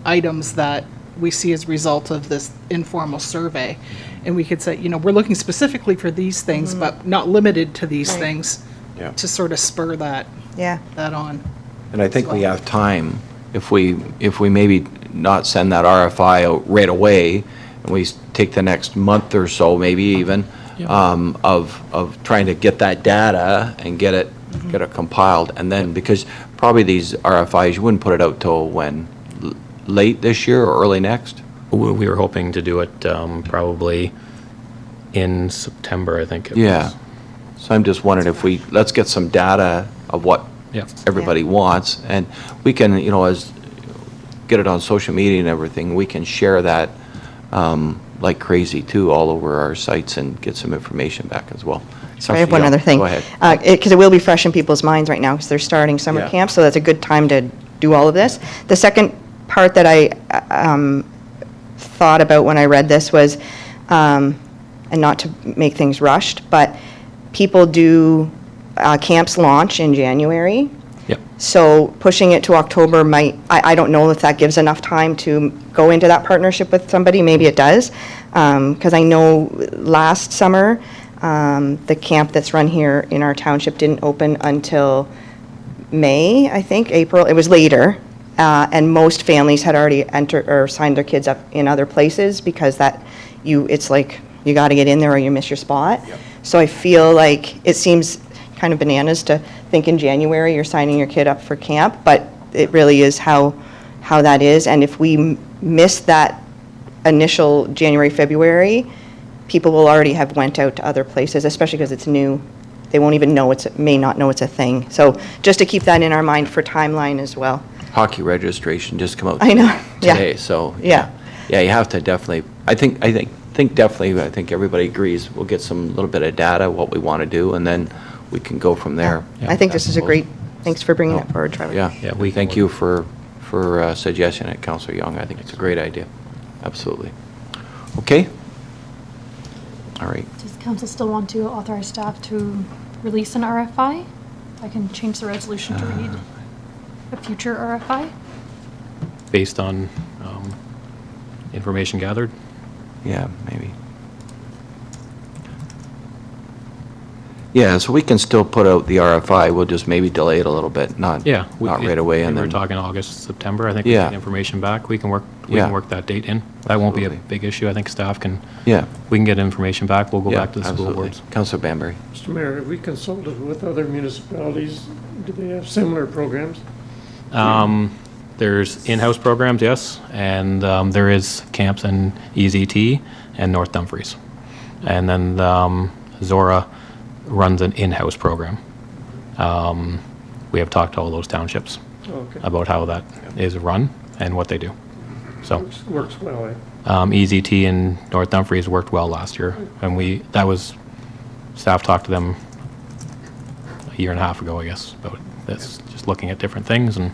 items that we see as a result of this informal survey. And we could say, we're looking specifically for these things, but not limited to these Right. things, Yeah. to sort of spur that Yeah. on. And I think we have time, if we maybe not send that RFI out right away, and we take the next month or so, maybe even, of trying to get that data and get it compiled, and then, because probably these RFIs, you wouldn't put it out till when? Late this year or early next? we were hoping to do it probably in September, I think it was. Yeah. So I'm just wondering if let's get some data of what Yeah. everybody wants, and we can, get it on social media and everything, we can share that like crazy too, all over our sites, and get some information back as well. Sorry, I have one Councillor other Young, thing. Go ahead. Because it will be fresh in people's minds right now, because they're starting summer Yeah. camp, so that's a good time to do all of this. The second part that I thought about when I read this was, and not to make things rushed, but people do, camps launch in January. Yep. So pushing it to October might, I don't know if that gives enough time to go into that partnership with somebody. Maybe it does. Because I know last summer, the camp that's run here in our township didn't open until May, I think, April. It was later. And most families had already entered or signed their kids up in other places, because it's like You got to get in there or you miss your spot. So I feel like it seems kind of bananas to think in January you're signing your kid up for camp, but it really is how that is. And if we miss that initial January, February, people will already have went out to other places, especially because it's new. They won't even know may not know it's a thing. So just to keep that in our mind for timeline as well. Hockey registration just come out I know, yeah. today, so. Yeah. Yeah, you have to definitely, I think everybody agrees, we'll get some little bit of data, what we want to do, and then we can go from there. I think this is a great, thanks for bringing that forward, Trevor. Yeah, Yeah, we can thank work. you for suggesting it, Councillor Young. I think it's a great idea. Absolutely. Okay? All right. Does council still want to authorize staff to release an RFI? I can change the resolution to read a future RFI. Based on information gathered. Yeah, maybe. Yeah, so we can still put out the RFI, we'll just maybe delay it a little bit, not Yeah. not right away, and We then. were talking August, September, I think we Yeah. get information back. We can work Yeah. that date in. That won't be a Absolutely. big issue. I think staff can, Yeah. we can get information back. We'll go Yeah, back to the school absolutely. boards. Councillor Banbury. Mr. Mayor, have we consulted with other municipalities? Do they have similar programs? There's in-house programs, yes, and there is camps in EZT and North Dumfries. And then Zora runs an in-house program. We have talked to all those townships Okay. about how that is run and what they do. So Works well, eh? EZT in North Dumfries worked well last year, and staff talked to them a year and a half ago, I guess, about this, just looking at different things and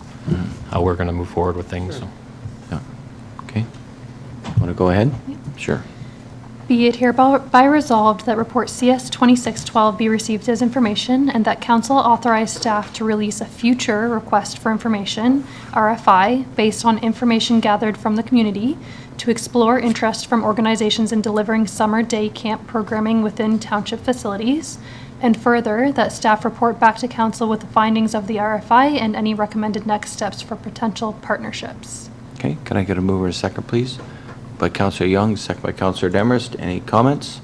how we're going to move forward with things, so. Yeah. Okay. Want to go ahead? Sure. Be it hereby resolved that report CS 2612 be received as information and that council authorize staff to release a future request for information, RFI, based on information gathered from the community to explore interest from organizations in delivering summer day camp programming within township facilities. And further, that staff report back to council with the findings of the RFI and any recommended next steps for potential partnerships. Okay, can I get a mover and a second, please? By Councillor Young, second by Councillor Demers. Any comments?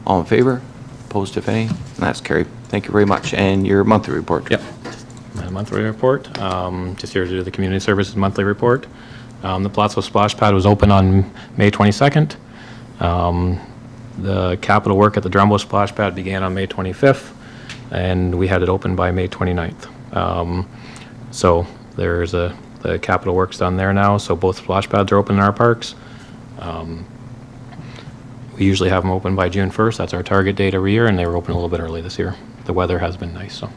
All in favor? Opposed, if any? And that's carried. Thank you very much. And your monthly report? Yep. My monthly report, just here to do the community services monthly report. The Plattsville Splash Pad was open on May 22nd. The capital work at the Drumbo Splash Pad began on May 25th, and we had it open by May 29th. So there's the capital work's done there now, so both splash pads are open in our parks. We usually have them open by June 1st. That's our target date every year, and they were open a little bit early this year. The weather has been nice, so.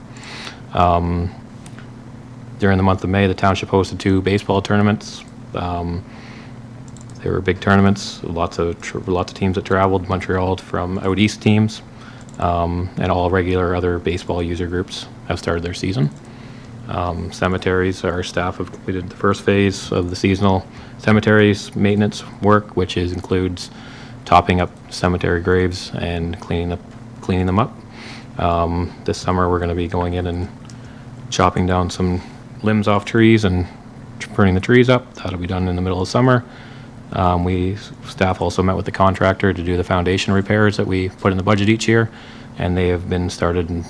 During the month of May, the township hosted 2 baseball tournaments. They were big tournaments, lots of teams that traveled, Montreal from out east teams, and all regular other baseball user groups have started their season. Cemeteries, our staff have completed the first phase of the seasonal cemeteries maintenance work, which includes topping up cemetery graves and cleaning them up. This summer, we're going to be going in and chopping down some limbs off trees and pruning the trees up. That'll be done in the middle of summer. Staff also met with the contractor to do the foundation repairs that we put in the budget each year, and they have been started and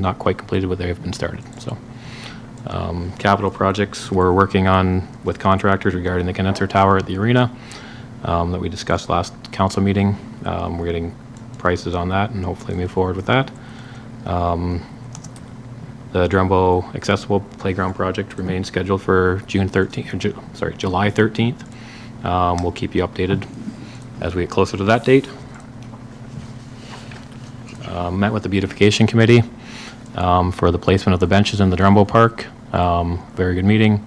not quite completed, but they have been started. So, capital projects we're working on with contractors regarding the condenser tower at the arena that we discussed last council meeting. We're getting prices on that and hopefully move forward with that. The Drumbo Accessible Playground Project remains scheduled for July 13th. We'll keep you updated as we get closer to that date. Met with the Beautification Committee for the placement of the benches in the Drumbo Park. Very good meeting.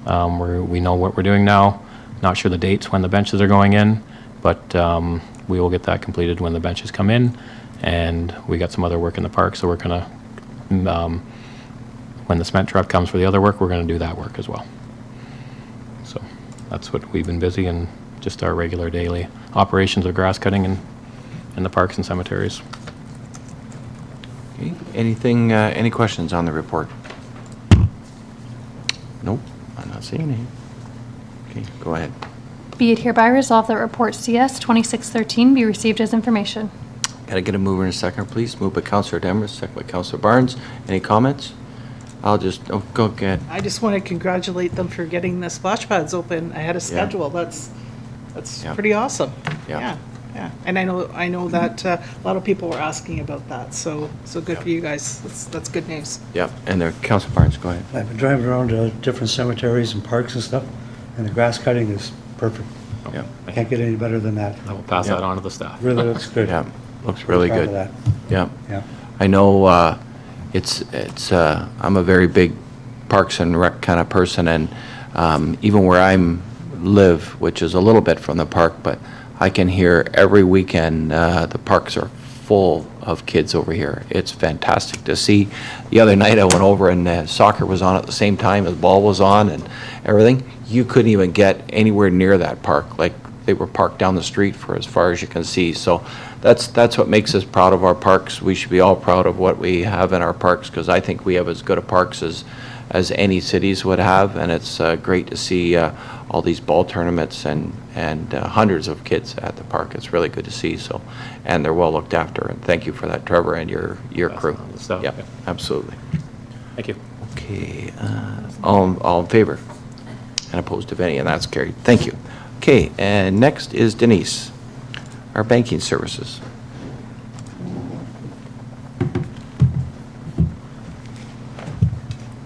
We know what we're doing now. Not sure the dates when the benches are going in, but we will get that completed when the benches come in. And we got some other work in the park, so we're going to, when the cement truck comes for the other work, we're going to do that work as well. So that's what we've been busy in, just our regular daily operations of grass cutting in the parks and cemeteries. Okay. Anything, any questions on the report? Nope, I'm not seeing any. Okay, go ahead. Be it hereby resolved that report CS 2613 be received as information. Can I get a mover and a second, please? Moved by Counselor Demers, second by Counselor Barnes. Any comments? I'll just, go ahead. I just want to congratulate them for getting the splash pads open ahead of schedule. That's Yeah. pretty awesome. Yeah. Yeah. And I know that a lot of people were asking about that, so good for you guys. That's good news. Yep, and there, Counselor Barnes, go ahead. I've been driving around to different cemeteries and parks and stuff, and the grass cutting is perfect. Yep, Can't get any better than that. I will pass Yeah. that on to the staff. Really looks good. yeah, looks really Proud good. of that. Yep. Yeah. I know, I'm a very big Parks and Rec kind of person, and even where live, which is a little bit from the park, but I can hear every weekend, the parks are full of kids over here. It's fantastic to see. The other night I went over and soccer was on at the same time as ball was on and everything. You couldn't even get anywhere near that park. Like, they were parked down the street for as far as you can see. So that's what makes us proud of our parks. We should be all proud of what we have in our parks, because I think we have as good a parks as any cities would have, and it's great to see all these ball tournaments and hundreds of kids at the park. It's really good to see. So, and they're well looked after. And thank you for that, Trevor, and your crew. on the staff, Yep, yeah. absolutely. Thank you. Okay, all in favor? And opposed, if any, and that's carried. Thank you. Okay, and next is Denise, our banking services.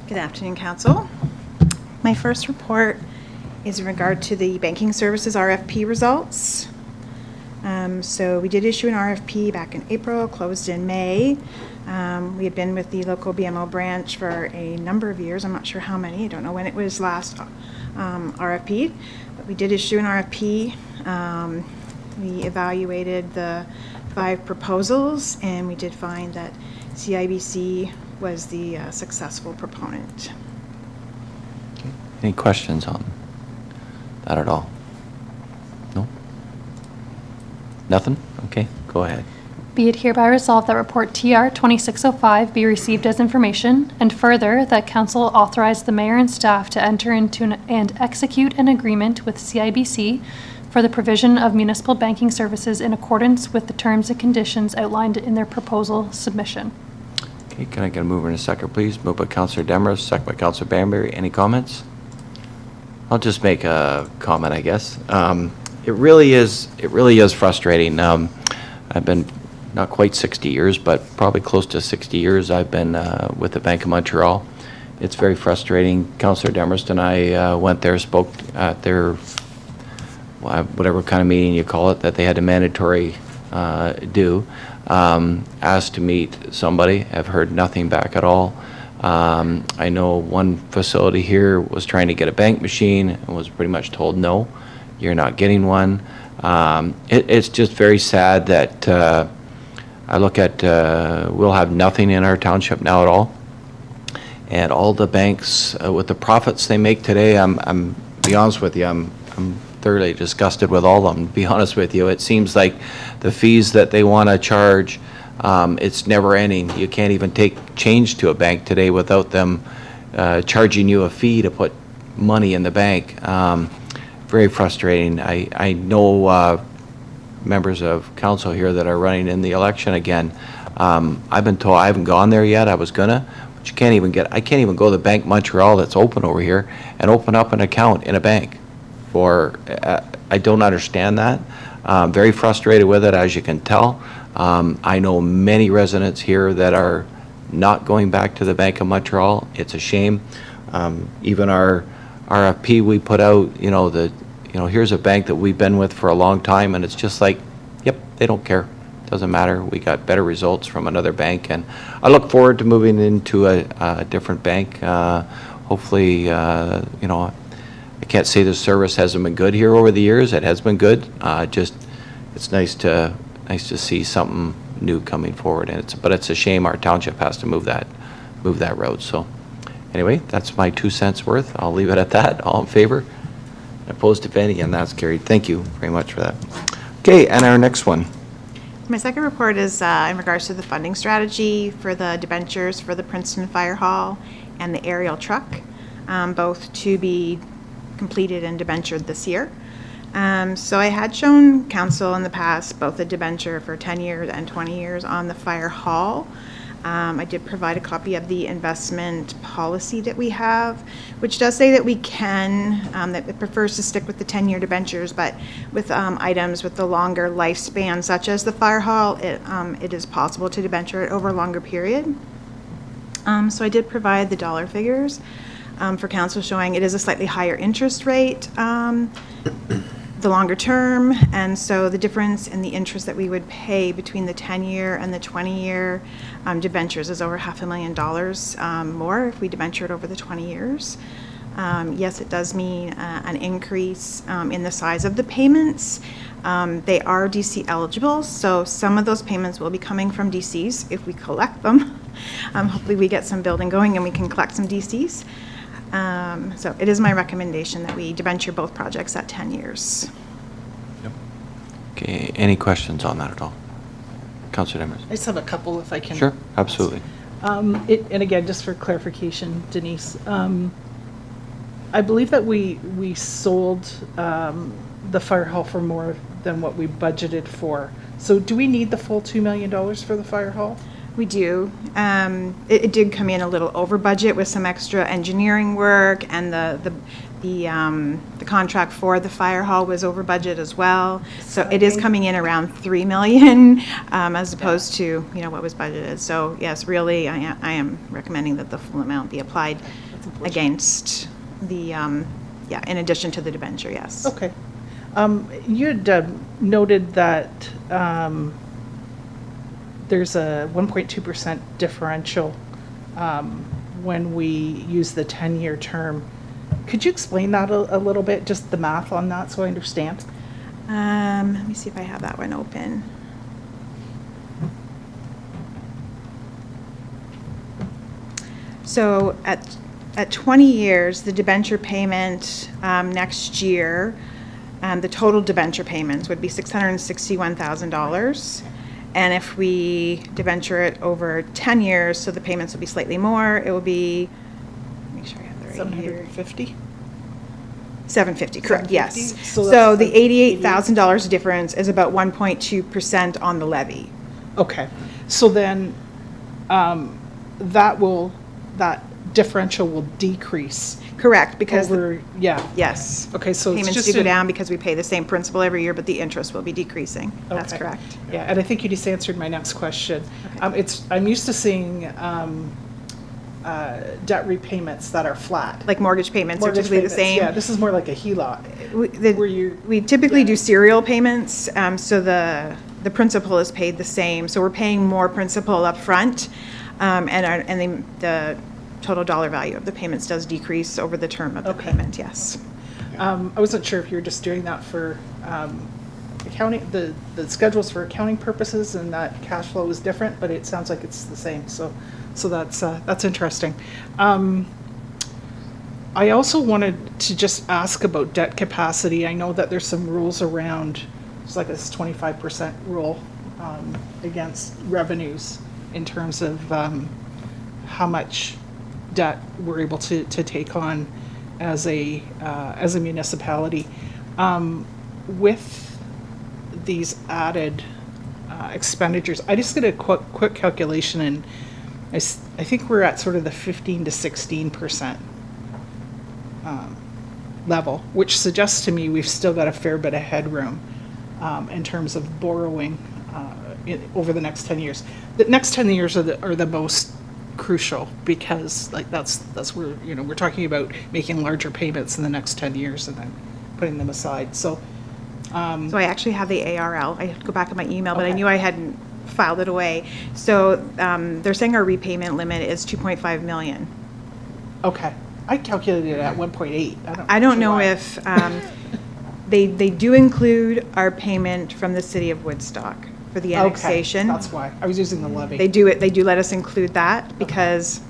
Good afternoon, Council. My first report is in regard to the banking services RFP results. So we did issue an RFP back in April, closed in May. We had been with the local BMO branch for a number of years. I'm not sure how many. I don't know when it was last RFP, but we did issue an RFP. We evaluated the 5 proposals, and we did find that CIBC was the successful proponent. Any questions on that at all? No? Nothing? Okay, go ahead. Be it hereby resolved that report TR 2605 be received as information, and further, that council authorize the mayor and staff to enter into and execute an agreement with CIBC for the provision of municipal banking services in accordance with the terms and conditions outlined in their proposal submission. Okay, can I get a mover and a second, please? Moved by Counselor Demers, second by Counselor Banbury. Any comments? I'll just make a comment, I guess. It really is frustrating. I've been not quite 60 years, but probably close to 60 years I've been with the Bank of Montreal. It's very frustrating. Counselor Demers and I went there, spoke at their whatever kind of meeting you call it that they had a mandatory do. Asked to meet somebody. I've heard nothing back at all. I know one facility here was trying to get a bank machine and was pretty much told, no, you're not getting one. It's just very sad that I look at, we'll have nothing in our township now at all. And all the banks, with the profits they make today, I'm be honest with you, I'm thoroughly disgusted with all of them, to be honest with you. It seems like the fees that they want to charge, it's never ending. You can't even take change to a bank today without them charging you a fee to put money in the bank. Very frustrating. I know members of council here that are running in the election again. I've been told, I haven't gone there yet, I was gonna, but I can't even go to the Bank Montreal that's open over here and open up an account in a bank. I don't understand that. Very frustrated with it, as you can tell. I know many residents here that are not going back to the Bank of Montreal. It's a shame. Even our RFP we put out, here's a bank that we've been with for a long time, and it's just like, yep, they don't care. Doesn't matter. We got better results from another bank, and I look forward to moving into a different bank. Hopefully, I can't say the service hasn't been good here over the years. It has been good. It's nice to see something new coming forward. But it's a shame our township has to move that road. So anyway, that's my 2 cents worth. I'll leave it at that. All in favor? Opposed, if any, and that's carried. Thank you very much for that. Okay, and our next one. My second report is in regards to the funding strategy for the debentures for the Princeton Fire Hall and the aerial truck, both to be completed and debentured this year. So I had shown council in the past both a debenture for 10 years and 20 years on the fire hall. I did provide a copy of the investment policy that we have, which does say that we can, that it prefers to stick with the 10-year debentures, but with items with the longer lifespan, such as the fire hall, it is possible to debenture it over a longer period. So I did provide the dollar figures for council, showing it is a slightly higher interest rate, the longer term, and so the difference in the interest that we would pay between the 10-year and the 20-year debentures is over $500,000 more if we debenture it over the 20 years. Yes, it does mean an increase in the size of the payments. They are DC eligible, so some of those payments will be coming from DCs if we collect them. Hopefully we get some building going and we can collect some DCs. So it is my recommendation that we debenture both projects at 10 years. Okay, any questions on that at all? Councillor Demers? I just have a couple if I can. Sure, absolutely. And again, just for clarification, Denise, I believe that we sold the fire hall for more than what we budgeted for. So do we need the full $2 million for the fire hall? We do. It did come in a little over budget with some extra engineering work, and the contract for the fire hall was over budget as well. So it is coming in around $3 million as opposed to what was budgeted. So yes, really, I am recommending that the full amount be applied against the in addition to the debenture. Yes. Okay. You had noted that there's a 1.2% differential when we use the 10-year term. Could you explain that a little bit, just the math on that, so I understand? Let me see if I have that one open. So at 20 years, the debenture payment next year, the total debenture payments would be $661,000. And if we debenture it over 10 years, so the payments will be slightly more, it will be, make sure I have the right here. 750? 750, correct, yes. 750? So So the that's $88,000 difference is about 1.2% on the levy. Okay. So then that differential will decrease Correct, because, over, yeah. yes. Okay, so it's Payments just do go in- down because we pay the same principal every year, but the interest will be decreasing. That's Okay. correct. Yeah, and I think you just answered my next question. I'm used to seeing debt repayments that are flat. Like mortgage payments are Mortgage typically the payments, same. Yeah, this is more like a HELOC. Where you- We typically do serial payments, so the principal is paid the same. So we're paying more principal up front, and the total dollar value of the payments does decrease over the term of the Okay. payment, yes. I wasn't sure if you were just doing that for accounting, the schedules for accounting purposes, and that cash flow was different, but it sounds like it's the same, so that's interesting. I also wanted to just ask about debt capacity. I know that there's some rules around, it's like this 25% rule against revenues in terms of how much debt we're able to take on as a municipality. With these added expenditures, I just did a quick calculation, and I think we're at sort of the 15 to 16% level, which suggests to me we've still got a fair bit of headroom in terms of borrowing over the next 10 years. The next 10 years are the most crucial, because like that's where we're talking about making larger payments in the next 10 years and then putting them aside. So So I actually have the ARL. I have to go back in my email, but I Okay. knew I hadn't filed it away. So they're saying our repayment limit is 2.5 million. okay, I calculated it at 1.8. I don't know why. if, they do include our payment from the city of Woodstock for the annexation. Okay, that's why I was using the levy. They do let us include that because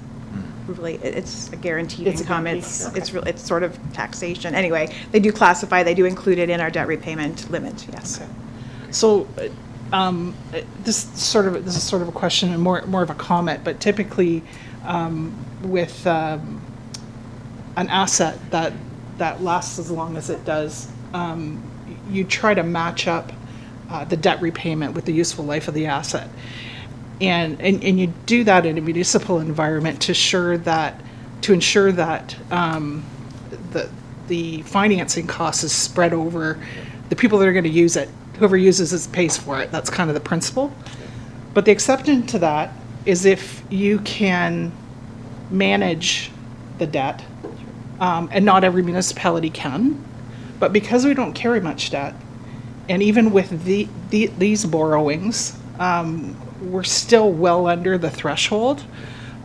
really it's a guaranteed It's a income. guarantee, It's sort of taxation. Anyway, they do classify, they do include it in our debt repayment limit, yes. Okay. So, this is sort of a question and more of a comment, but typically, with an asset that lasts as long as it does, you try to match up the debt repayment with the useful life of the asset. And you do that in a municipal environment to ensure that the financing cost is spread over the people that are going to use it. Whoever uses it pays for it. That's kind of the principle. But the exception to that is if you can manage the debt, and not every municipality can, but because we don't carry much debt, and even with these borrowings, we're still well under the threshold.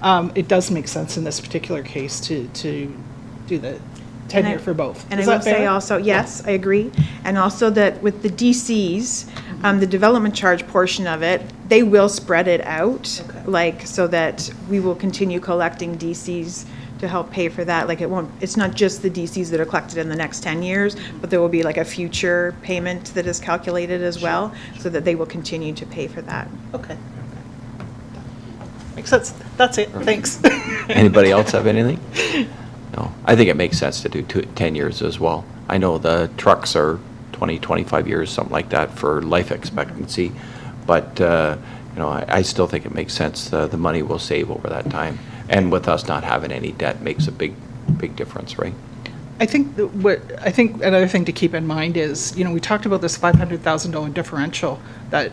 It does make sense in this particular case to do the tenure for both. And Is I will that say fair? also, yes, I agree. And also that with the DCs, the development charge portion of it, they will spread it out, like, so that we will continue collecting DCs to help pay for that. Like, it's not just the DCs that are collected in the next 10 years, but there will be like a future payment that is calculated as well, so that they will continue to pay for that. Okay. Makes sense. That's it. Thanks. Anybody else have anything? No. I think it makes sense to do 10 years as well. I know the trucks are 20, 25 years, something like that for life expectancy. But, I still think it makes sense. The money we'll save over that time. And with us not having any debt makes a big difference, right? I think another thing to keep in mind is, we talked about this $500,000 differential that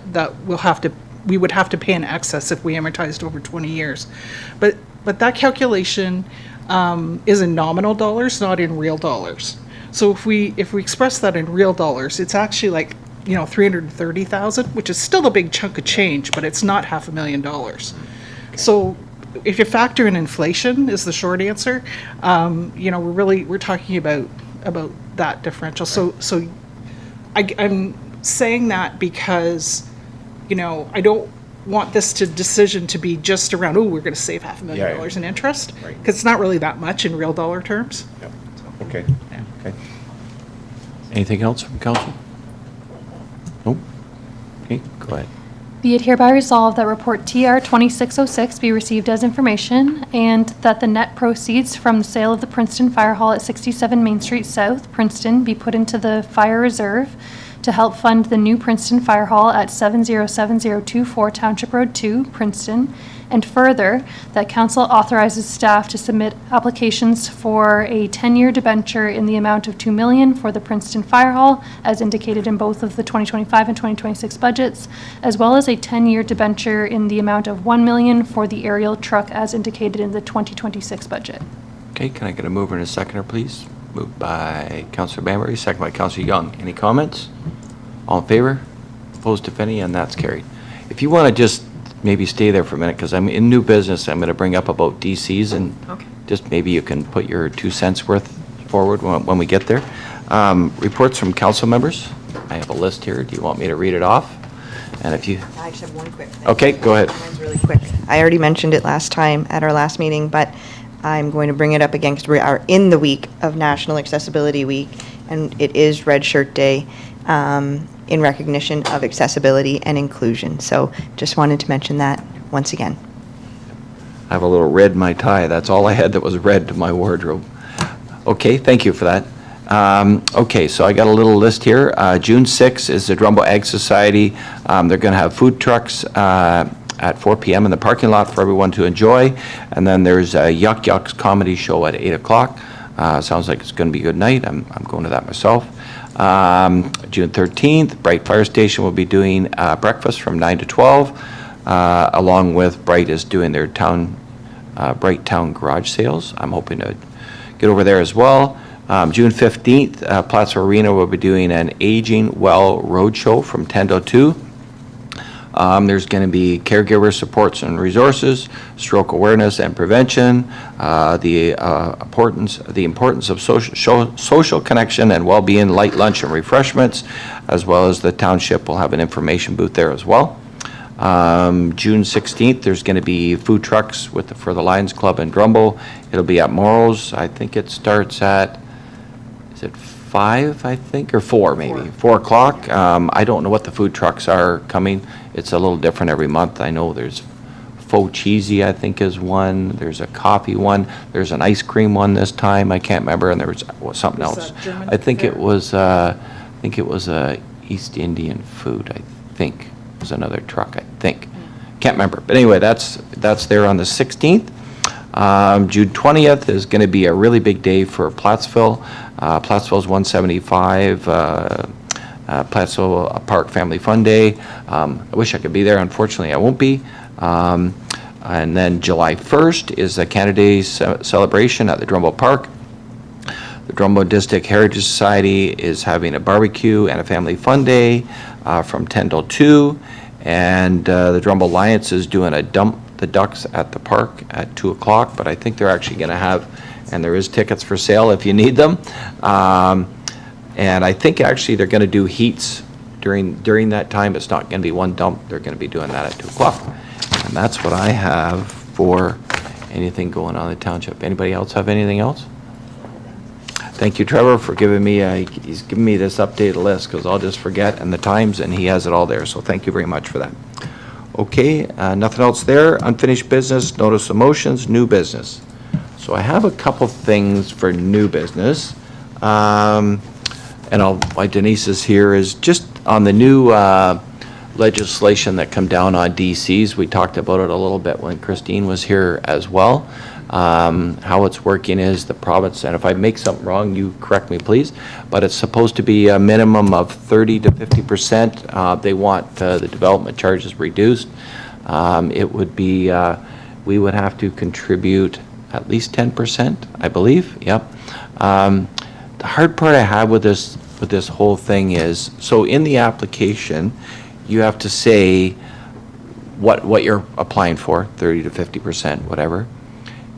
we would have to pay in excess if we amortized over 20 years. But that calculation is in nominal dollars, not in real dollars. So if we express that in real dollars, it's actually like, $330,000, which is still a big chunk of change, but it's not $500,000. So if you factor in inflation, is the short answer, we're talking about that differential. So I'm saying that because, I don't want this decision to be just around, we're going to save $500,000 in interest, because it's not really that much in real dollar terms. Yep. Okay. Okay. Anything else from council? Nope. Okay, go ahead. Be it hereby resolved that report TR 2606 be received as information, and that the net proceeds from the sale of the Princeton Fire Hall at 67 Main Street South, Princeton, be put into the fire reserve to help fund the new Princeton Fire Hall at 707024 Township Road 2, Princeton, and further, that council authorizes staff to submit applications for a 10-year debenture in the amount of $2 million for the Princeton Fire Hall, as indicated in both of the 2025 and 2026 budgets, as well as a 10-year debenture in the amount of $1 million for the aerial truck, as indicated in the 2026 budget. Okay, can I get a mover and a seconder, please? Moved by Councillor Banbury, second by Councillor Young. Any comments? All in favor? Opposed, if any, and that's carried. If you want to just maybe stay there for a minute, because I'm in new business, I'm going to bring up about DCs, and just maybe you can put your 2 cents worth forward when we get there. Reports from council members. I have a list here. Do you want me to read it off? And if you... I just have one quick thing. Okay, go ahead. Mine's really quick. I already mentioned it last time at our last meeting, but I'm going to bring it up again because we are in the week of National Accessibility Week, and it is Red Shirt Day in recognition of accessibility and inclusion. So just wanted to mention that once again. I have a little red in my tie. That's all I had that was red to my wardrobe. Okay, thank you for that. Okay, so I got a little list here. June 6th is the Drumbo Ag Society. They're going to have food trucks at 4 p.m. in the parking lot for everyone to enjoy. And then there's a Yuck Yucks comedy show at 8 o'clock. Sounds like it's going to be a good night. I'm going to that myself. June 13th, Bright Fire Station will be doing breakfast from 9 to 12, along with Bright is doing their Bright Town garage sales. I'm hoping to get over there as well. June 15th, Plaza Arena will be doing an Aging Well Roadshow from 10 to 2. There's going to be caregiver supports and resources, stroke awareness and prevention, the importance of social connection and well-being, light lunch and refreshments, as well as the township will have an information booth there as well. June 16th, there's going to be food trucks for the Lions Club in Drumbo. It'll be at Morrow's. I think it starts at, is it 5, I think, or 4 maybe? 4 o'clock. I don't know what the food trucks are coming. It's a little different every month. I know there's Faux Cheesy, I think, is one. There's a coffee one. There's an ice cream one this time. I can't remember, and there was something else. German I think fare? it was think it was a East Indian food, I think. It was another truck, I think. Can't remember. But anyway, that's there on the 16th. June 20th is going to be a really big day for Plattsville. Plattsville's 175, Plattsville Park Family Fun Day. I wish I could be there. Unfortunately, I won't be. And then July 1st is the Canada Day celebration at the Drumbo Park. The Drumbo District Heritage Society is having a barbecue and a family fun day from 10 till 2. And the Drumbo Alliance is doing a dump the ducks at the park at 2 o'clock, but I think they're actually going to have, and there is tickets for sale if you need them. And I think actually they're going to do heats during that time. It's not going to be one dump. They're going to be doing that at 2 o'clock. And that's what I have for anything going on in the township. Anybody else have anything else? Thank you, Trevor, for giving me, he's given me this updated list, because I'll just forget, and the times, and he has it all there. So thank you very much for that. Okay, nothing else there. Unfinished business, notice of motions, new business. So I have a couple things for new business. And why Denise is here is just on the new legislation that come down on DCs. We talked about it a little bit when Christine was here as well. How it's working is the province, and if I make something wrong, you correct me, please, but it's supposed to be a minimum of 30 to 50%. They want the development charges reduced. It would be, we would have to contribute at least 10%, I believe, yep. The hard part I have with this whole thing is, so in the application, you have to say what you're applying for, 30 to 50%, whatever.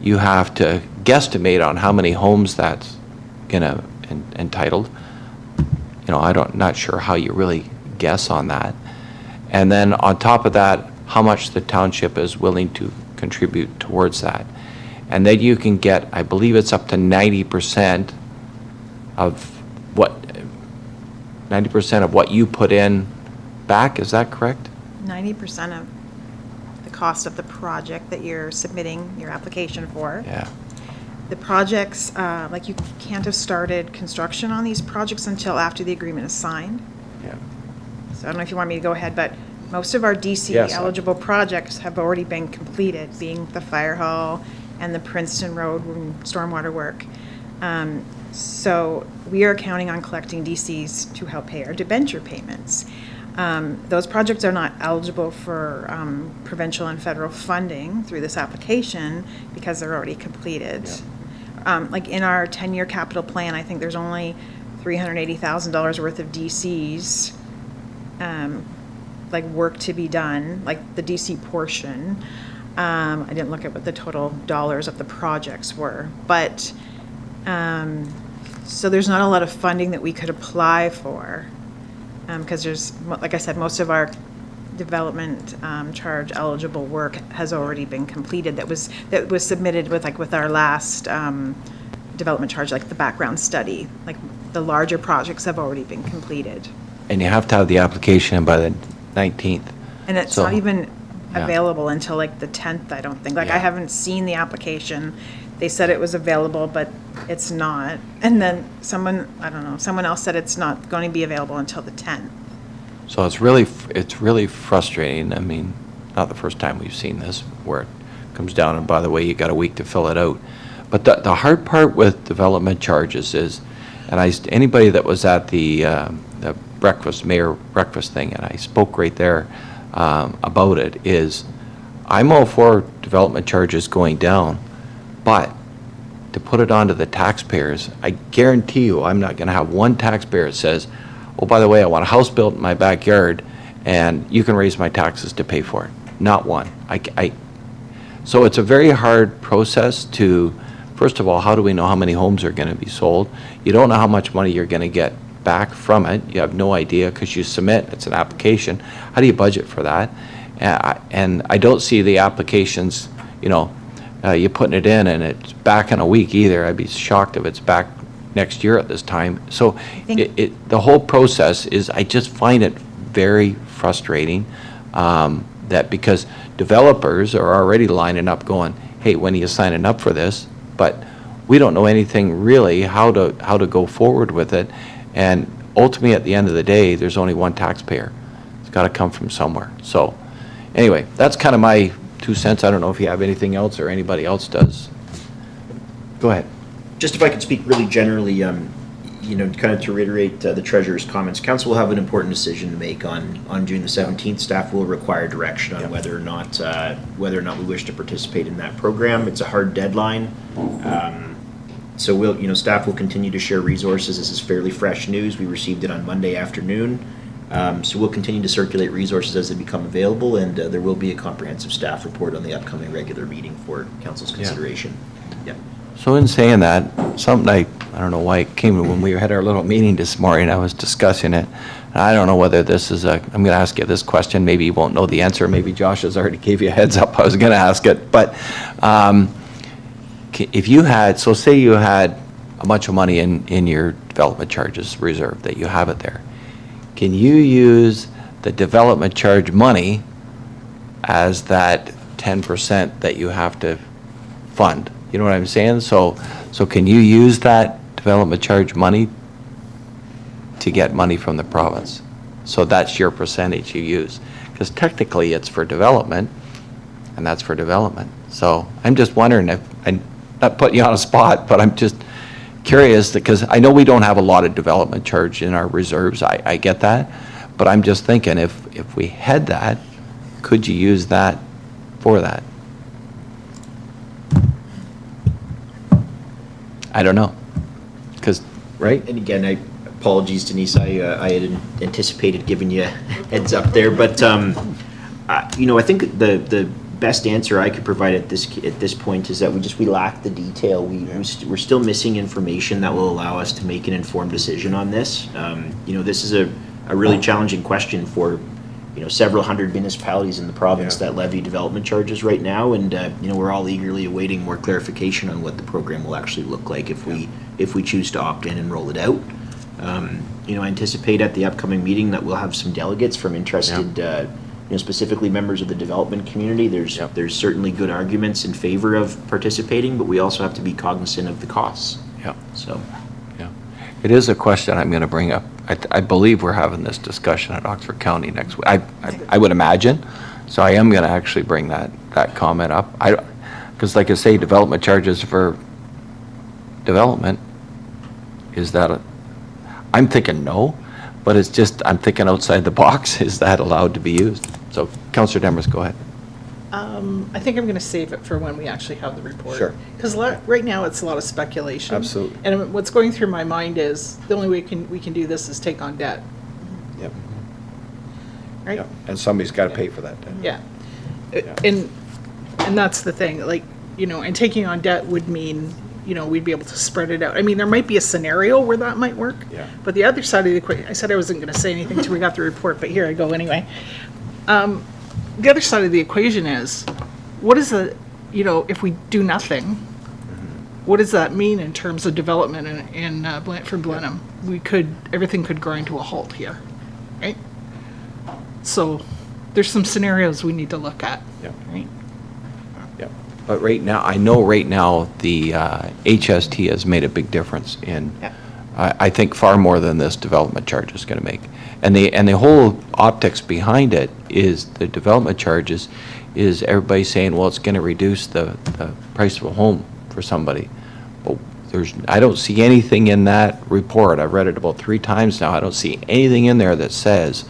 You have to guesstimate on how many homes that's gonna entitled. You know, not sure how you really guess on that. And then on top of that, how much the township is willing to contribute towards that. And then you can get, I believe it's up to 90% of what you put in back, is that correct? 90% of the cost of the project that you're submitting your application for. Yeah. The projects, like you can't have started construction on these projects until after the agreement is signed. Yeah. So I don't know if you want me to go ahead, but most of our DC Yes. eligible projects have already been completed, being the fire hall and the Princeton Road stormwater work. So we are counting on collecting DCs to help pay our debenture payments. Those projects are not eligible for provincial and federal funding through this application because they're already completed. Like in our 10-year capital plan, I think there's only $380,000 worth of DCs, like work to be done, like the DC portion. I didn't look at what the total dollars of the projects were, but so there's not a lot of funding that we could apply for. Because there's, like I said, most of our development charge eligible work has already been completed. That was submitted with our last development charge, like the background study. Like the larger projects have already been completed. And you have to have the application in by the 19th. And it's So, not even yeah. available until like the 10th, I don't think. Like I Yeah. haven't seen the application. They said it was available, but it's not. And then someone else said it's not going to be available until the 10th. So it's really frustrating. I mean, not the first time we've seen this, where it comes down, and by the way, you got a week to fill it out. But the hard part with development charges is, and anybody that was at the mayor breakfast thing, and I spoke right there about it, is I'm all for development charges going down, but to put it onto the taxpayers, I guarantee you I'm not going to have one taxpayer that says, oh, by the way, I want a house built in my backyard, and you can raise my taxes to pay for it. Not one. So it's a very hard process to, first of all, how do we know how many homes are going to be sold? You don't know how much money you're going to get back from it. You have no idea because you submit, it's an application. How do you budget for that? And I don't see the applications, you're putting it in and it's back in a week either. I'd be shocked if it's back next year at this time. So the whole process is, I just find it very frustrating that because developers are already lining up going, hey, when are you signing up for this? But we don't know anything really how to go forward with it. And ultimately, at the end of the day, there's only one taxpayer. It's got to come from somewhere. So, anyway, that's kind of my 2 cents. I don't know if you have anything else or anybody else does. Go ahead. Just if I could speak really generally, kind of to reiterate the treasurer's comments, council will have an important decision to make on June the 17th. Staff will require direction on whether or not we wish to participate in that program. It's a hard deadline. So staff will continue to share resources. This is fairly fresh news. We received it on Monday afternoon. So we'll continue to circulate resources as they become available, and there will be a comprehensive staff report on the upcoming regular meeting for council's consideration. Yeah. So in saying that, something I don't know why it came when we had our little meeting this morning, I was discussing it. And I don't know whether this is I'm going to ask you this question. Maybe you won't know the answer. Maybe Josh has already gave you a heads up. I was going to ask it. But if you had, so say you had a bunch of money in your development charges reserve, that you have it there, can you use the development charge money as that 10% that you have to fund? You know what I'm saying? So can you use that development charge money to get money from the province? So that's your percentage you use. Because technically it's for development, and that's for development. So I'm just wondering if, I'm not putting you on a spot, but I'm just curious, because I know we don't have a lot of development charge in our reserves. I get that. But I'm just thinking, if we had that, could you use that for that? I don't know, because, right? And again, apologies, Denise, I had anticipated giving you a heads up there, but I think the best answer I could provide at this point is that we lack the detail. We're still missing information that will allow us to make an informed decision on this. This is a really challenging question for several hundred municipalities in the province that levy development charges right now, and we're all eagerly awaiting more clarification on what the program will actually look like if we choose to opt in and roll it out. I anticipate at the upcoming meeting that we'll have some delegates from interested, specifically members of the development community. There's certainly good arguments in favor of participating, but we also have to be cognizant of the costs. Yeah. So. It is a question I'm going to bring up. I believe we're having this discussion at Oxford County next week. I would imagine. So I am going to actually bring that comment up. Because like I say, development charges for development, is that I'm thinking no, but it's just, I'm thinking outside the box. Is that allowed to be used? So Councillor Demers, go ahead. I think I'm going to save it for when we actually have the report. Sure. Because right now, it's a lot of speculation. Absolutely. And what's going through my mind is, the only way we can do this is take on debt. Yep. Right? Yep. And somebody's got to pay for that then. Yeah. And that's the thing, and taking on debt would mean, we'd be able to spread it out. I mean, there might be a scenario where that might work. Yeah. But the other side of the equation, I said I wasn't going to say anything until we got the report, but here I go anyway. The other side of the equation is, what is if we do nothing, what does that mean in terms of development in Blandford-Blenheim? Everything could grind to a halt here, right? So there's some scenarios we need to look at, right? Yeah. But I know right now, the HST has made a big difference in, I think, far more than this development charge is going to make. And the whole optics behind it is the development charges is everybody saying, well, it's going to reduce the price of a home for somebody. But I don't see anything in that report. I've read it about 3 times now. I don't see anything in there that says,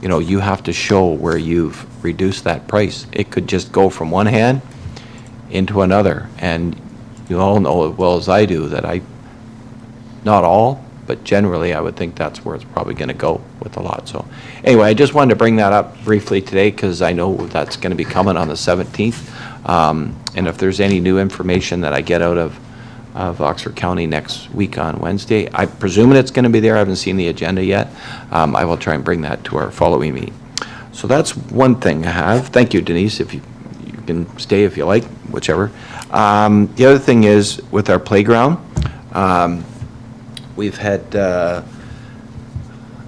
you have to show where you've reduced that price. It could just go from one hand into another. And you all know as well as I do that not all, but generally I would think that's where it's probably going to go with a lot. So anyway, I just wanted to bring that up briefly today because I know that's going to be coming on the 17th. And if there's any new information that I get out of Oxford County next week on Wednesday, I'm presuming it's going to be there. I haven't seen the agenda yet. I will try and bring that to our following meeting. So that's one thing I have. Thank you, Denise. If you can stay if you like, whichever. The other thing is with our playground. We've had,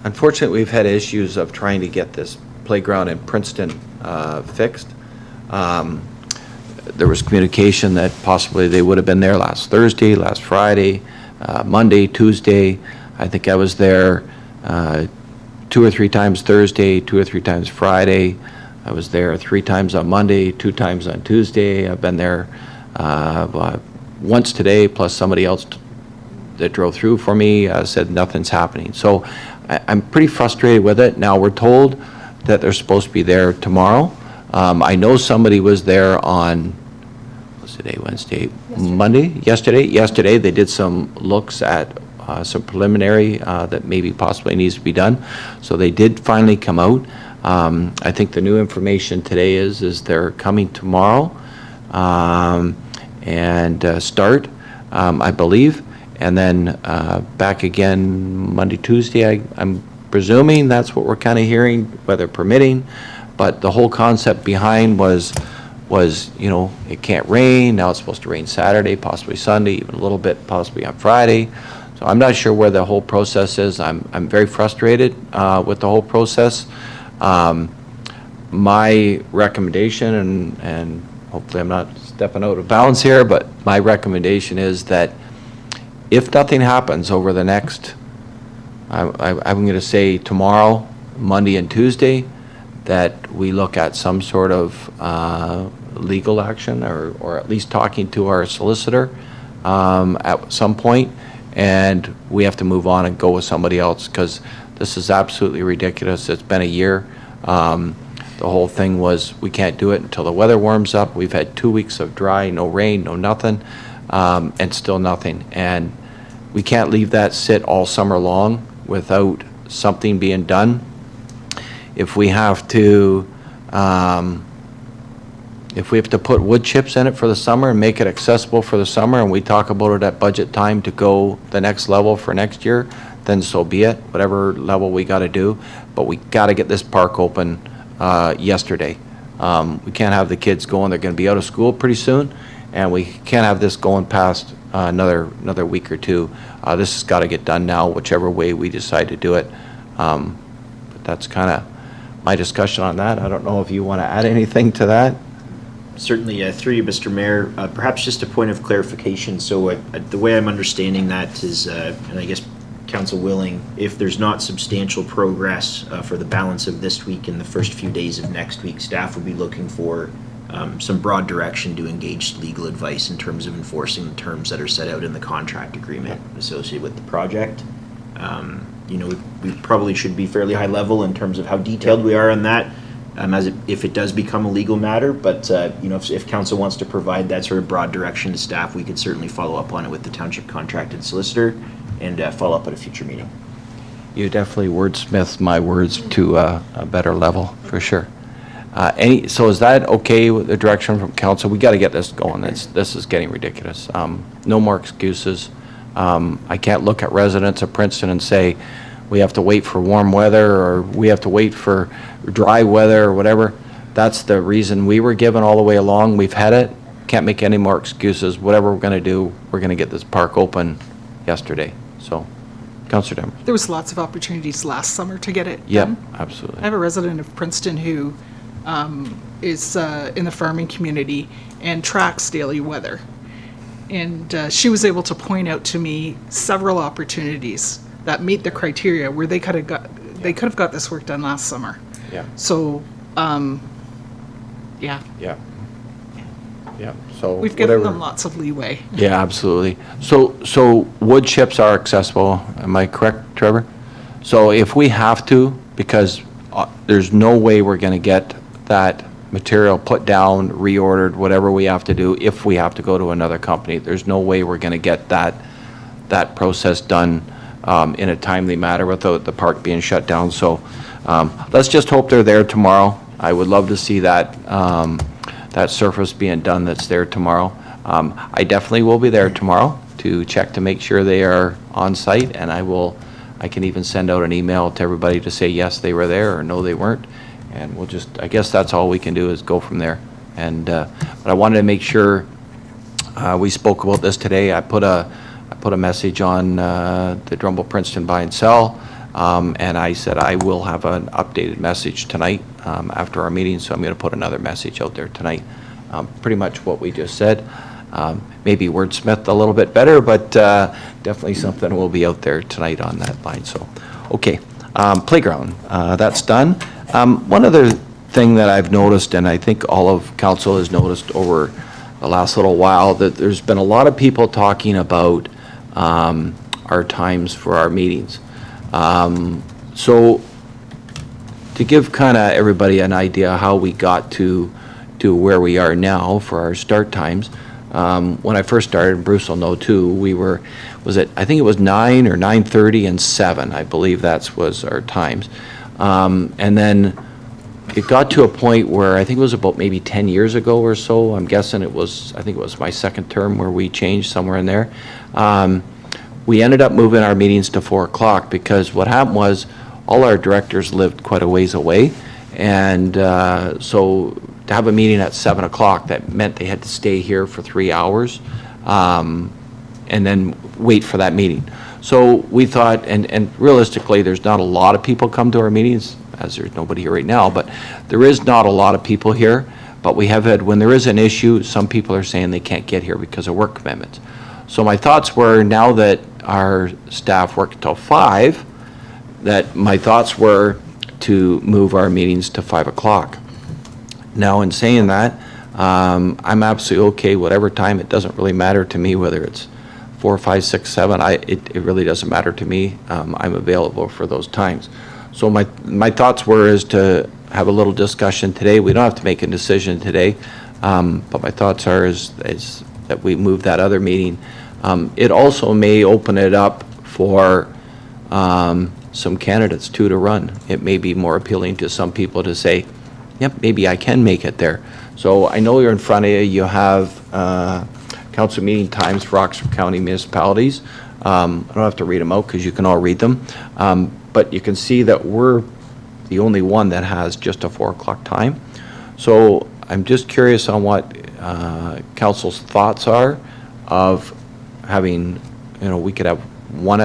unfortunately, we've had issues of trying to get this playground in Princeton fixed. There was communication that possibly they would have been there last Thursday, last Friday, Monday, Tuesday. I think I was there 2 or 3 times Thursday, 2 or 3 times Friday. I was there 3 times on Monday, 2 times on Tuesday. I've been there once today, plus somebody else that drove through for me said nothing's happening. So I'm pretty frustrated with it. Now, we're told that they're supposed to be there tomorrow. I know somebody was there on, what's today, Wednesday? Monday? Yesterday, they did some looks at some preliminary that maybe possibly needs to be done. So they did finally come out. I think the new information today is they're coming tomorrow and start, I believe, and then back again Monday, Tuesday. I'm presuming that's what we're kind of hearing, weather permitting. But the whole concept behind was, you know, it can't rain. Now it's supposed to rain Saturday, possibly Sunday, even a little bit possibly on Friday. So I'm not sure where the whole process is. I'm very frustrated with the whole process. My recommendation, and hopefully I'm not stepping out of bounds here, but my recommendation is that if nothing happens over the next, I'm going to say tomorrow, Monday and Tuesday, that we look at some sort of legal action or at least talking to our solicitor at some point, and we have to move on and go with somebody else, because this is absolutely ridiculous. It's been a year. The whole thing was we can't do it until the weather warms up. We've had 2 weeks of dry, no rain, no nothing, and still nothing. And we can't leave that sit all summer long without something being done. If we have to put wood chips in it for the summer and make it accessible for the summer, and we talk about it at budget time to go the next level for next year, then so be it, whatever level we got to do. But we got to get this park open yesterday. We can't have the kids going, they're going to be out of school pretty soon, and we can't have this going past another week or two. This has got to get done now, whichever way we decide to do it. But that's kind of my discussion on that. I don't know if you want to add anything to that. Certainly, through you, Mr. Mayor, perhaps just a point of clarification. So the way I'm understanding that is, and I guess council willing, if there's not substantial progress for the balance of this week and the first few days of next week, staff will be looking for some broad direction to engage legal advice in terms of enforcing the terms that are set out in the contract agreement associated with the project. You know, we probably should be fairly high level in terms of how detailed we are on that, if it does become a legal matter. But you know, if council wants to provide that sort of broad direction to staff, we could certainly follow up on it with the township contracted solicitor and follow up at a future meeting. You definitely wordsmithed my words to a better level, for sure. So is that okay with the direction from council? We got to get this going. This is getting ridiculous. No more excuses. I can't look at residents of Princeton and say, we have to wait for warm weather, or we have to wait for dry weather, or whatever. That's the reason we were given all the way along. We've had it. Can't make any more excuses. Whatever we're going to do, we're going to get this park open yesterday. So, Councillor Demmer. There was lots of opportunities last summer to get it Yep, done. absolutely. I have a resident of Princeton who is in the farming community and tracks daily weather. And she was able to point out to me several opportunities that meet the criteria where they could have got this work done last summer. Yeah. So, yeah, Yeah. Yeah. So we've given whatever. them lots of leeway. Yeah, absolutely. So wood chips are accessible, am I correct, Trevor? So if we have to, because there's no way we're going to get that material put down, reordered, whatever we have to do, if we have to go to another company, there's no way we're going to get that process done in a timely manner without the park being shut down. So let's just hope they're there tomorrow. I would love to see that that surface being done that's there tomorrow. I definitely will be there tomorrow to check to make sure they are on site, and I can even send out an email to everybody to say yes, they were there, or no, they weren't, and we'll just, I guess that's all we can do is go from there. And but I wanted to make sure we spoke about this today. I put a message on the Drumble Princeton buy and sell, and I said I will have an updated message tonight after our meeting, so I'm going to put another message out there tonight. Pretty much what we just said. Maybe wordsmithed a little bit better, but definitely something will be out there tonight on that line. So, okay, Playground, that's done. One other thing that I've noticed, and I think all of council has noticed over the last little while, that there's been a lot of people talking about our times for our meetings. So to give kind of everybody an idea how we got to where we are now for our start times, when I first started, and Bruce will know too, I think it was 9 or 9:30 and 7, I believe that was our times. And then it got to a point where I think it was about maybe 10 years ago or so, I think it was my second term where we changed somewhere in there. We ended up moving our meetings to 4 o'clock because what happened was all our directors lived quite a ways away. And so to have a meeting at 7 o'clock, that meant they had to stay here for 3 hours and then wait for that meeting. So we thought, and realistically, there's not a lot of people come to our meetings, as there's nobody here right now, but there is not a lot of people here. But we have had, when there is an issue, some people are saying they can't get here because of work commitments. So my thoughts were, now that our staff work until 5, that my thoughts were to move our meetings to 5 o'clock. Now, in saying that, I'm absolutely okay whatever time. It doesn't really matter to me whether it's 4, 5, 6, 7. It really doesn't matter to me. I'm available for those times. So my thoughts were is to have a little discussion today. We don't have to make a decision today, but my thoughts are is that we move that other meeting. It also may open it up for some candidates too to run. It may be more appealing to some people to say, yep, maybe I can make it there. So I know you're in front of you. You have council meeting times for Oxford County municipalities. I don't have to read them out because you can all read them. But you can see that we're the only one that has just a 4 o'clock time. So I'm just curious on what council's thoughts are of having, we could have one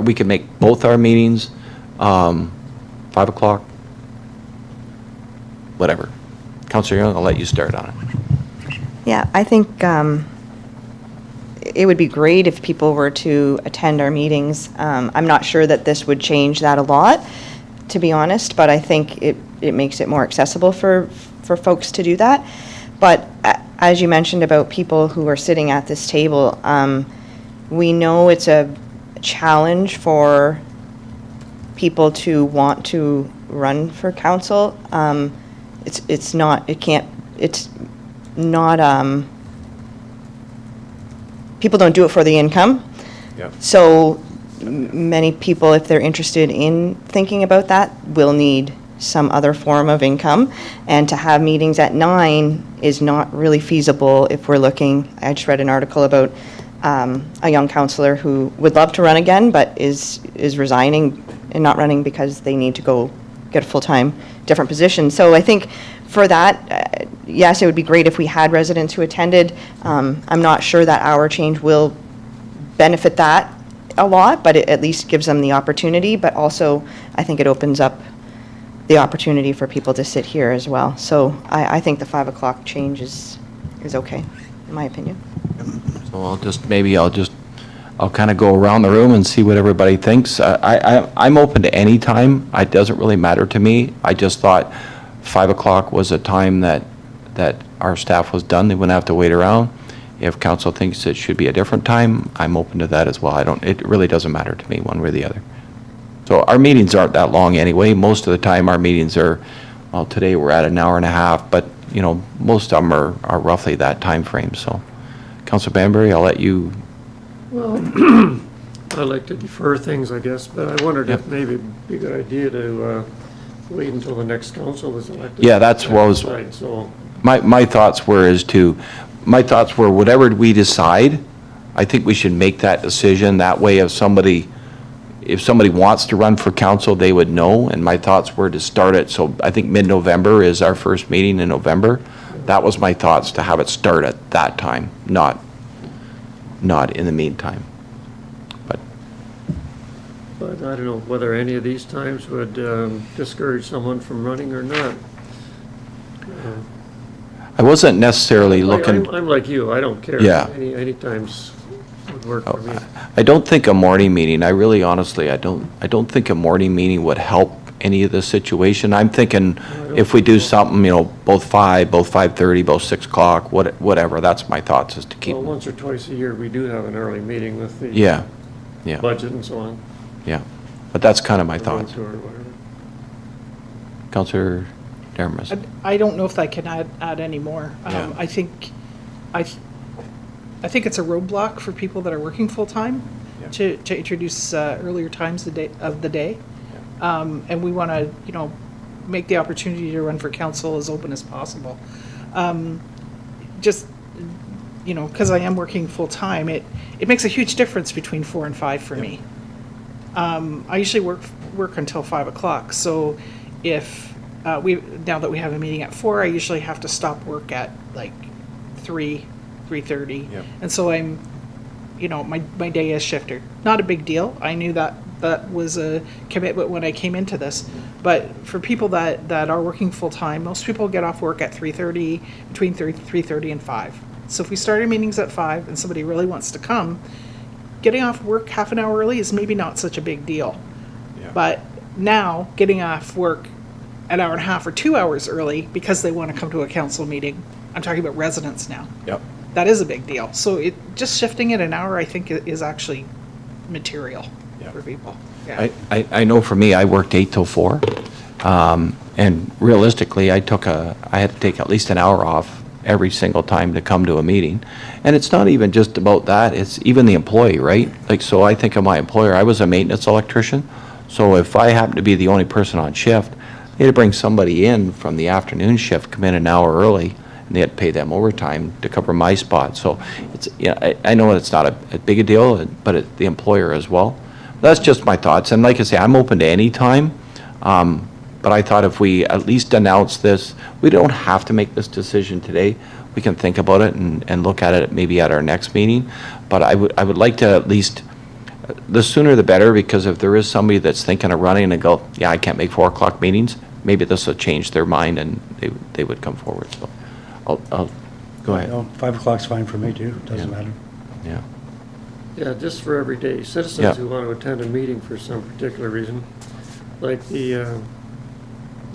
we could make both our meetings 5 o'clock, whatever. Councilor Young, I'll let you start on it. Yeah, I think it would be great if people were to attend our meetings. I'm not sure that this would change that a lot, to be honest, but I think it makes it more accessible for folks to do that. But as you mentioned about people who are sitting at this table, we know it's a challenge for people to want to run for council. It's not people don't do it for the income. Yep. So many people, if they're interested in thinking about that, will need some other form of income. And to have meetings at 9 is not really feasible if we're looking, I just read an article about a young councillor who would love to run again, but is resigning and not running because they need to go get a full-time different position. So I think for that, yes, it would be great if we had residents who attended. I'm not sure that hour change will benefit that a lot, but it at least gives them the opportunity. But also, I think it opens up the opportunity for people to sit here as well. So I think the 5 o'clock change is okay, in my opinion. So I'll kind of go around the room and see what everybody thinks. I'm open to any time. It doesn't really matter to me. I just thought 5 o'clock was a time that our staff was done. They wouldn't have to wait around. If council thinks it should be a different time, I'm open to that as well. It really doesn't matter to me one way or the other. So our meetings aren't that long anyway. Most of the time our meetings are, well, today we're at an hour and a half, but most of them are roughly that time frame. So Councilor Banbury, I'll let you. Well, I like to defer things, I guess, but I wondered if maybe it'd be a good idea to wait until the next council is elected. Yeah, that's what was, Right, so, my thoughts were whatever we decide, I think we should make that decision. That way if somebody wants to run for council, they would know. And my thoughts were to start it, so I think mid-November is our first meeting in November. That was my thoughts, to have it start at that time, not in the meantime. but I don't know whether any of these times would discourage someone from running or not. I wasn't necessarily looking. I'm like you, I don't care. Yeah. Any times would work for me. I don't think a morning meeting, I really honestly, I don't think a morning meeting would help any of the situation. I'm thinking if we do something, both 5, both 5:30, both 6 o'clock, whatever, that's my thoughts, is to keep, Well, once or twice a year, we do have an early meeting with the yeah, budget and so on. yeah. But that's kind of my the road thoughts. tour or whatever. Counselor Dermot. I don't know if I can add any more. Yeah. I think it's a roadblock for people that are working full-time Yeah. to introduce earlier times of the day. And we want to, make the opportunity to run for council as open as possible. Just, because I am working full-time, it makes a huge difference between 4 and 5 for me. I usually work until 5 o'clock, so if now that we have a meeting at 4, I usually have to stop work at like 3:30. Yep. And so I'm, my day is shifted. Not a big deal. I knew that was a commitment when I came into this. But for people that are working full-time, most people get off work at 3:30, between 3:30 and 5. So if we started meetings at 5 and somebody really wants to come, getting off work half an hour early is maybe not such a big deal. Yeah. But now, getting off work an hour and a half or 2 hours early because they want to come to a council meeting, I'm talking about residents now. Yep. That is a big deal. So just shifting it an hour, I think, is actually material Yeah. for people. Yeah. I know for me, I worked 8 till 4, and realistically, I had to take at least an hour off every single time to come to a meeting. And it's not even just about that, it's even the employee, right? Like, so I think of my employer, I was a maintenance electrician, so if I happened to be the only person on shift, they had to bring somebody in from the afternoon shift, come in an hour early, and they had to pay them overtime to cover my spot. So it's, I know it's not a big a deal, but the employer as well. That's just my thoughts, and like I say, I'm open to any time, but I thought if we at least announce this, we don't have to make this decision today. We can think about it and look at it maybe at our next meeting, but I would like to at least, the sooner the better, because if there is somebody that's thinking of running and go, yeah, I can't make 4 o'clock meetings, maybe this will change their mind and they would come forward. So I'll go ahead. 5 o'clock's fine for me too, doesn't matter. Yeah. Yeah, just for everyday Yeah. citizens who want to attend a meeting for some particular reason, like the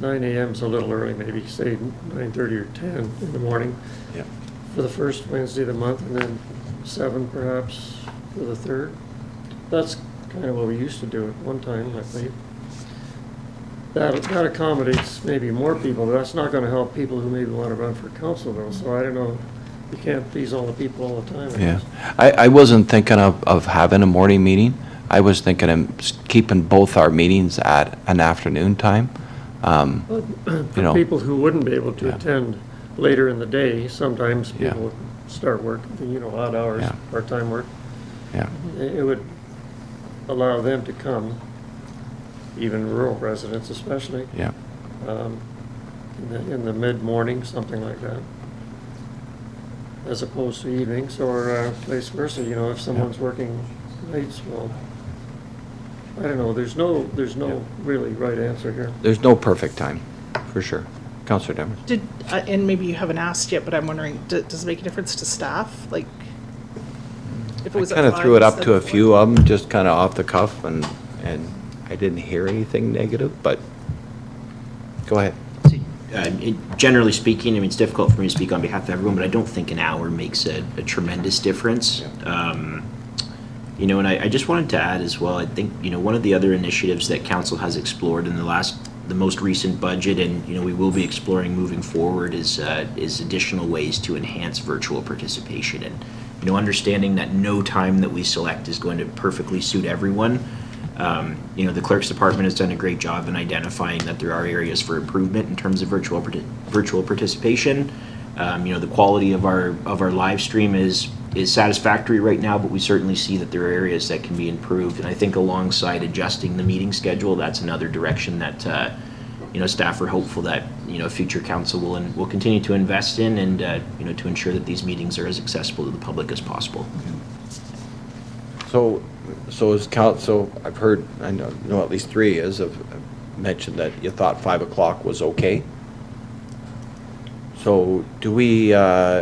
9 a.m.'s a little early, maybe say 9:30 or 10 in the morning Yeah. for the first Wednesday of the month, and then 7 perhaps for the third. That's kind of what we used to do at one time, I believe. That accommodates maybe more people, but that's not going to help people who maybe want to run for council though, so I don't know. You can't please all the people all the time, I Yeah, guess. I wasn't thinking of having a morning meeting. I was thinking of keeping both our meetings at an afternoon time. But You know. for people who wouldn't be able to Yeah. attend later in the day, sometimes Yeah. people start work, odd hours, Yeah. part-time work. Yeah, It would allow them to come, even rural residents especially, yeah, in the mid-morning, something like that, as opposed to evenings, or vice versa, if someone's working nights, well, I don't know, there's no really right answer here. there's no perfect time, for sure. Counselor Demers. And maybe you haven't asked yet, but I'm wondering, does it make a difference to staff? Like, if it I was at kind of 5 threw it up instead to a of few 4? of them, just kind of off the cuff, and I didn't hear anything negative, but go ahead. Generally speaking, I mean, it's difficult for me to speak on behalf of everyone, but I don't think an hour makes a tremendous difference. And I just wanted to add as well, I think, one of the other initiatives that council has explored in the most recent budget, and, we will be exploring moving forward, is additional ways to enhance virtual participation. And, understanding that no time that we select is going to perfectly suit everyone. The clerk's department has done a great job in identifying that there are areas for improvement in terms of virtual participation. The quality of our live stream is satisfactory right now, but we certainly see that there are areas that can be improved. And I think alongside adjusting the meeting schedule, that's another direction that staff are hopeful that future council will continue to invest in, and to ensure that these meetings are as accessible to the public as possible. So as council, I've heard, I know at least 3 have mentioned that you thought 5 o'clock was okay. So do we,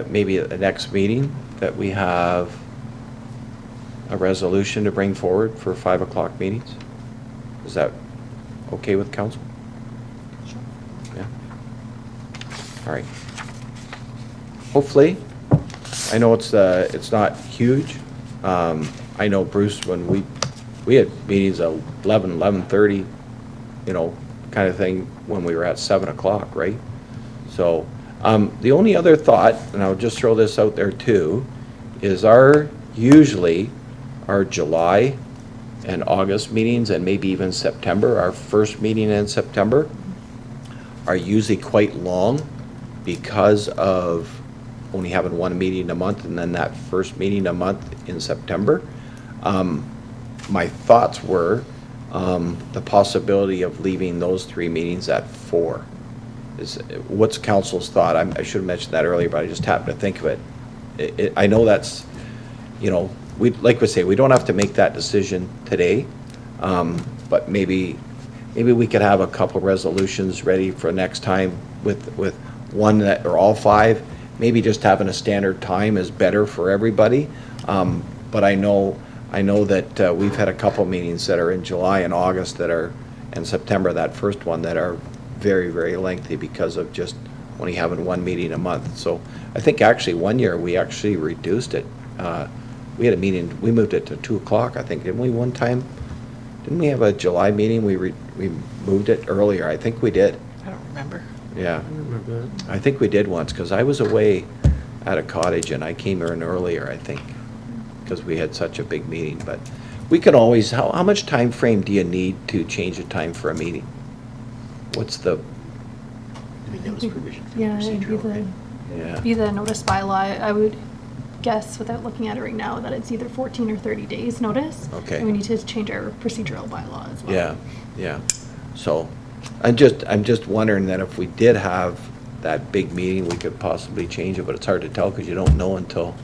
maybe at the next meeting, that we have a resolution to bring forward for 5 o'clock meetings? Is that okay with council? Sure. Yeah. All right. Hopefully, I know it's not huge. I know, Bruce, when we had meetings at 11:30, you know, kind of thing, when we were at 7 o'clock, right? So, the only other thought, and I'll just throw this out there too, is usually our July and August meetings, and maybe even September, our first meeting in September, are usually quite long because of only having one meeting a month, and then that first meeting a month in September. My thoughts were the possibility of leaving those 3 meetings at 4. What's council's thought? I should have mentioned that earlier, but I just happened to think of it. I know that's, you know, like we say, we don't have to make that decision today, but maybe we could have a couple resolutions ready for next time with one that, or all 5. Maybe just having a standard time is better for everybody. But I know that we've had a couple meetings that are in July and August and September, that first one, that are very, very lengthy because of just only having one meeting a month. So I think actually one year we actually reduced it. We had a meeting, we moved it to 2 o'clock, I think, didn't we, one time? Didn't we have a July meeting? We moved it earlier. I think we did. I don't remember. Yeah. I remember that. I think we did once, because I was away at a cottage and I came in earlier, I think, because we had such a big meeting. But we can always, how much time frame do you need to change the time for a meeting? What's the, I mean, notice provision for the Yeah, it'd procedure, right? yeah, be the notice bylaw. I would guess, without looking at it right now, that it's either 14 or 30 days notice. Okay. And we need to change our procedural bylaw as well. yeah. So I'm just wondering that if we did have that big meeting, we could possibly change it, but it's hard to tell because you don't know until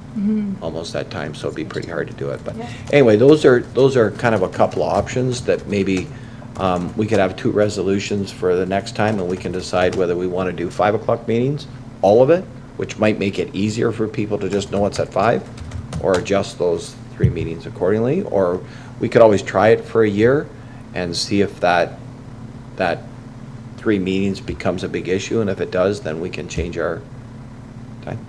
almost that time, so it'd be pretty hard to do it. But Yeah. anyway, those are kind of a couple of options that maybe we could have 2 resolutions for the next time, and we can decide whether we want to do 5 o'clock meetings, all of it, which might make it easier for people to just know it's at 5, or adjust those 3 meetings accordingly. Or we could always try it for a year and see if that 3 meetings becomes a big issue, and if it does, then we can change our time.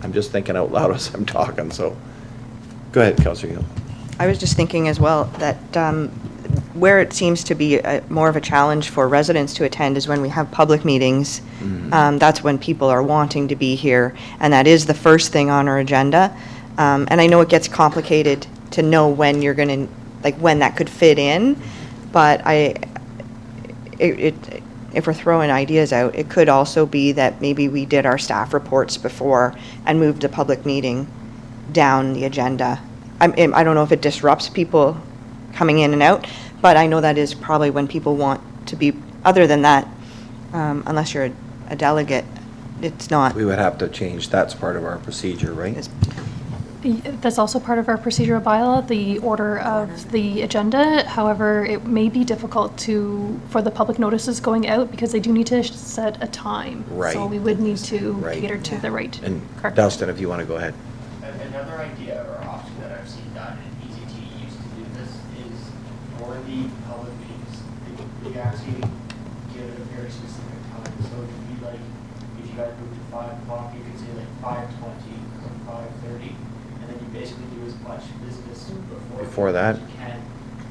I'm just thinking out loud as I'm talking, so go ahead, Councilor Hill. I was just thinking as well that where it seems to be more of a challenge for residents to attend is when we have public meetings. That's when people are wanting to be here, and that is the first thing on our agenda. And I know it gets complicated to know when you're going to, like, when that could fit in, but if we're throwing ideas out, it could also be that maybe we did our staff reports before and moved a public meeting down the agenda. I don't know if it disrupts people coming in and out, but I know that is probably when people want to be, other than that, unless you're a delegate, it's not. We would have to change, that's part of our procedure, right? That's also part of our procedural bylaw, the order of the agenda. However, it may be difficult for the public notices going out because they do need to set a time. Right. So we would need to Right. cater to the right. And correct. Dustin, if you want to go ahead. Another idea or option that I've seen done, and EZT used to do this, is for the public meetings, they actually give it a very specific time. So it would be like, if you guys move to 5 o'clock, you could say like 5:20 or 5:30, and then you basically do as much business Before that? as you can.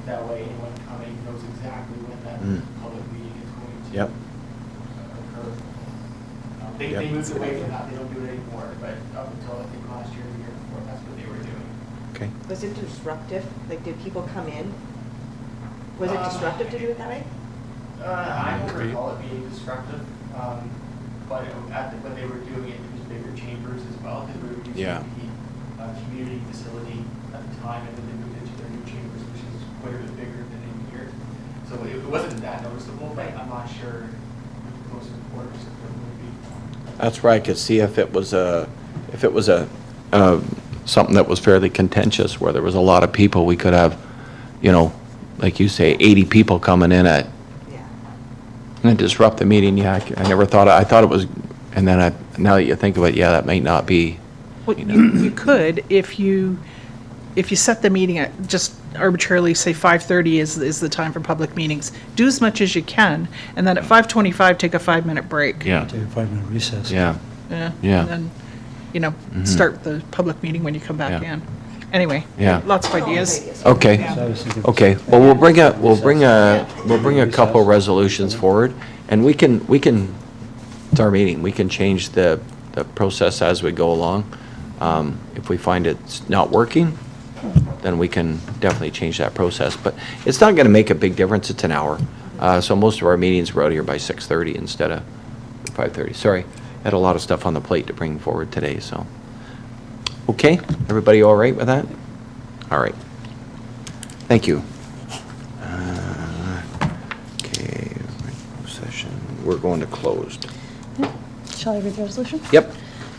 That way, anyone coming knows exactly when that public meeting is going to Yep. occur. Yep. They moved away from that, they don't do it anymore, but up until I think last year, or the year before, that's what they were doing. Okay. Was it disruptive? Like, did people come in? Was it disruptive to do it that way? I don't recall it being disruptive, but when they were doing it, it was bigger chambers as well, because we were using Yeah. the community facility at the time, and then they moved into their new chambers, which is quite a bit bigger than in here. So it wasn't that noticeable, but I'm not sure most reporters if it would be. That's where I could see if it was something that was fairly contentious, where there was a lot of people, we could have, you know, like you say, 80 people coming in Yeah. and disrupt the meeting. Yeah, I never thought, I thought it was, and then now that you think of it, yeah, that might not be. Well, you could, if if you set the meeting at just arbitrarily, say 5:30 is the time for public meetings, do as much as you can, and then at 5:25, take a 5-minute break. Yeah, Take a 5-minute recess. yeah. Yeah. Yeah. And then, start the public meeting when you come back Yeah. in. Anyway. Yeah. Lots of ideas. Okay, So I was thinking- okay. Well, we'll bring a couple resolutions forward, and we can, it's our meeting, we can change the process as we go along. If we find it's not working, then we can definitely change that process. But it's not gonna make a big difference, it's an hour. So most of our meetings, we're out here by 6:30 instead of 5:30. Sorry, had a lot of stuff on the plate to bring forward today, so. Okay, everybody all right with that? All right. Thank you. Okay, session, we're going to closed. Shall I read the resolution? Yep.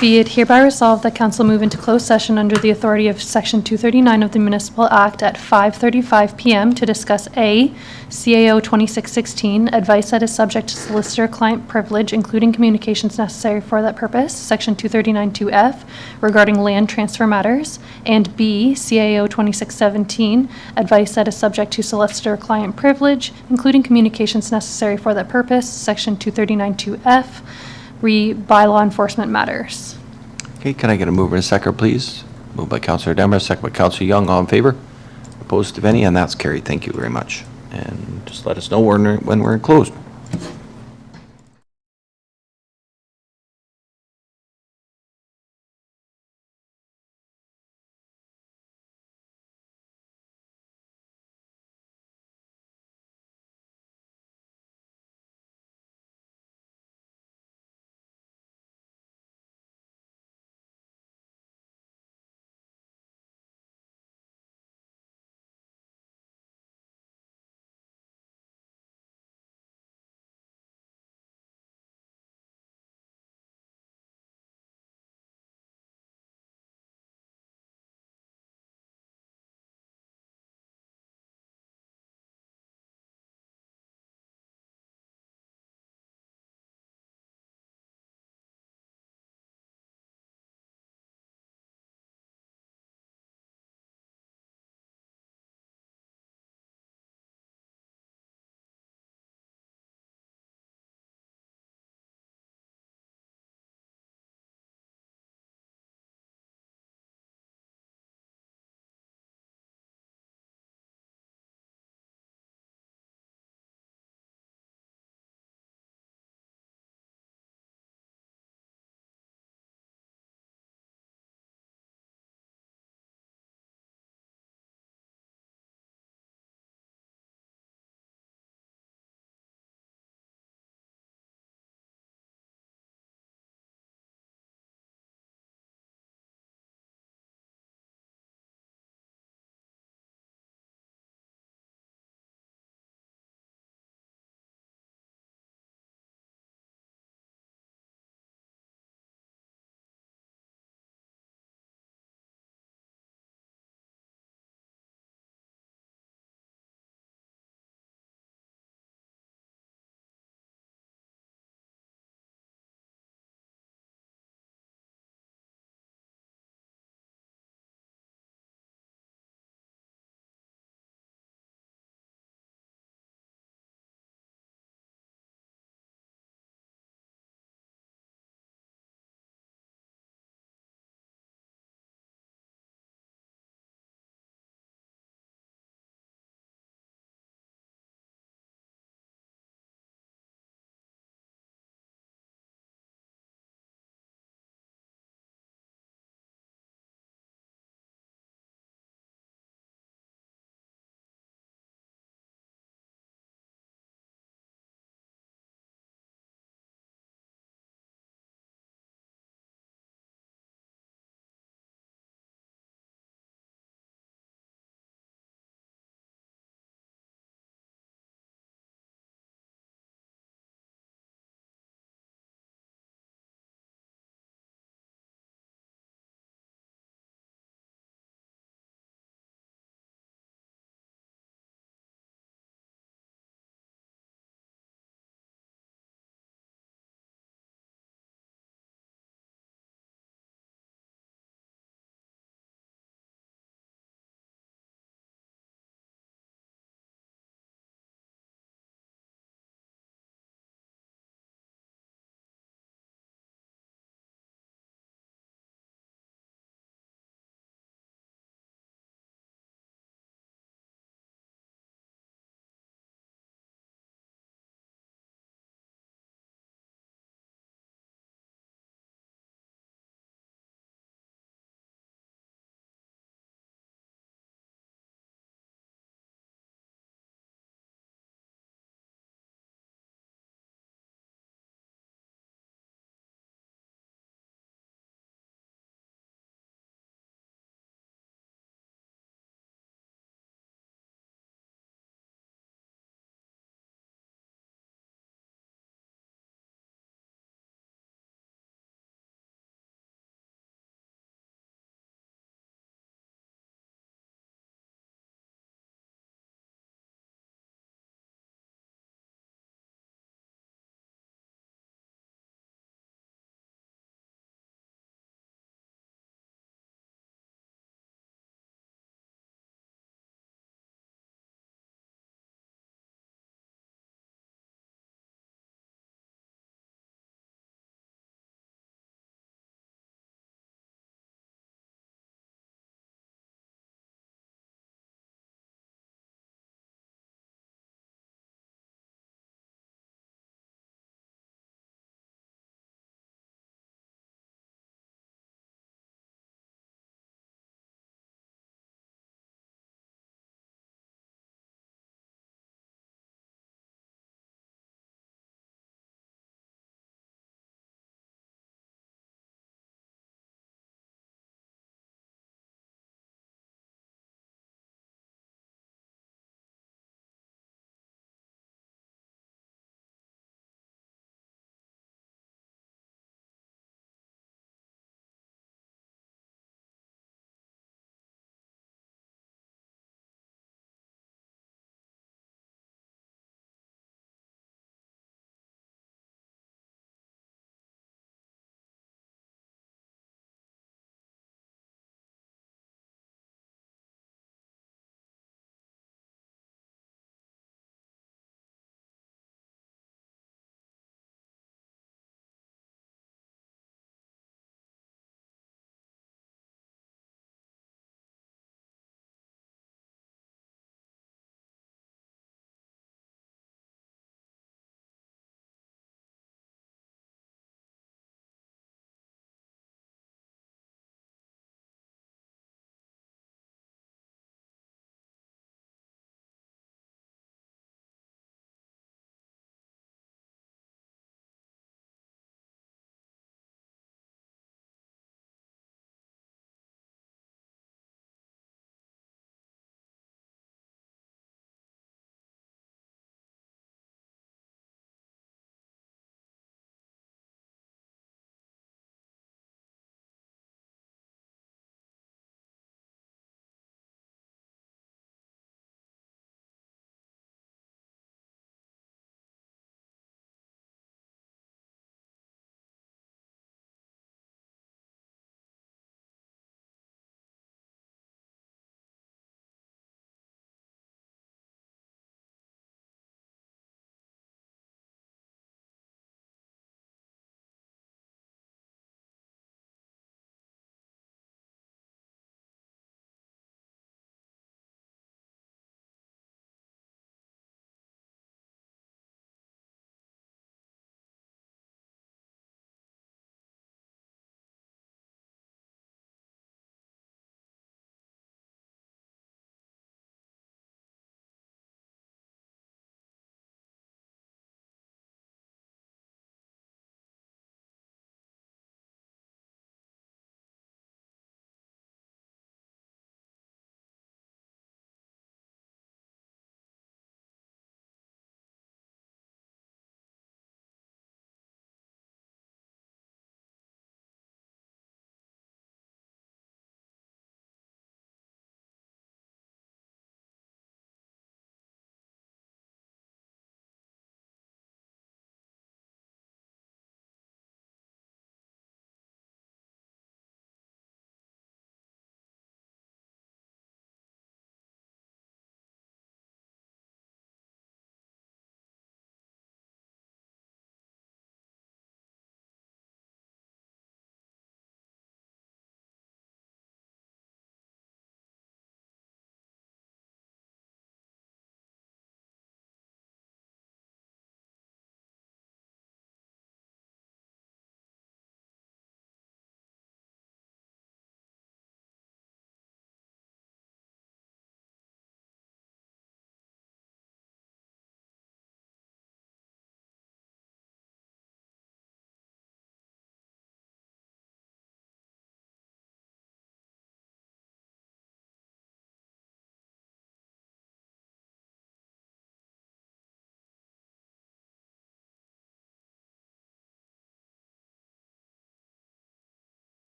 Be it hereby resolved that council move into closed session under the authority of Section 239 of the Municipal Act at 5:35 PM to discuss A, CAO 2616, advice that is subject to solicitor-client privilege, including communications necessary for that purpose, Section 239-2F, regarding land transfer matters, and B, CAO 2617, advice that is subject to solicitor-client privilege, including communications necessary for that purpose, Section 239-2F, by law enforcement matters. Okay, can I get a mover and a second, please? Moved by Councilor Demmer, second by Councilor Young. All in favor? Opposed, if any? And that's carried. Thank you very much. And just let us know when we're closed.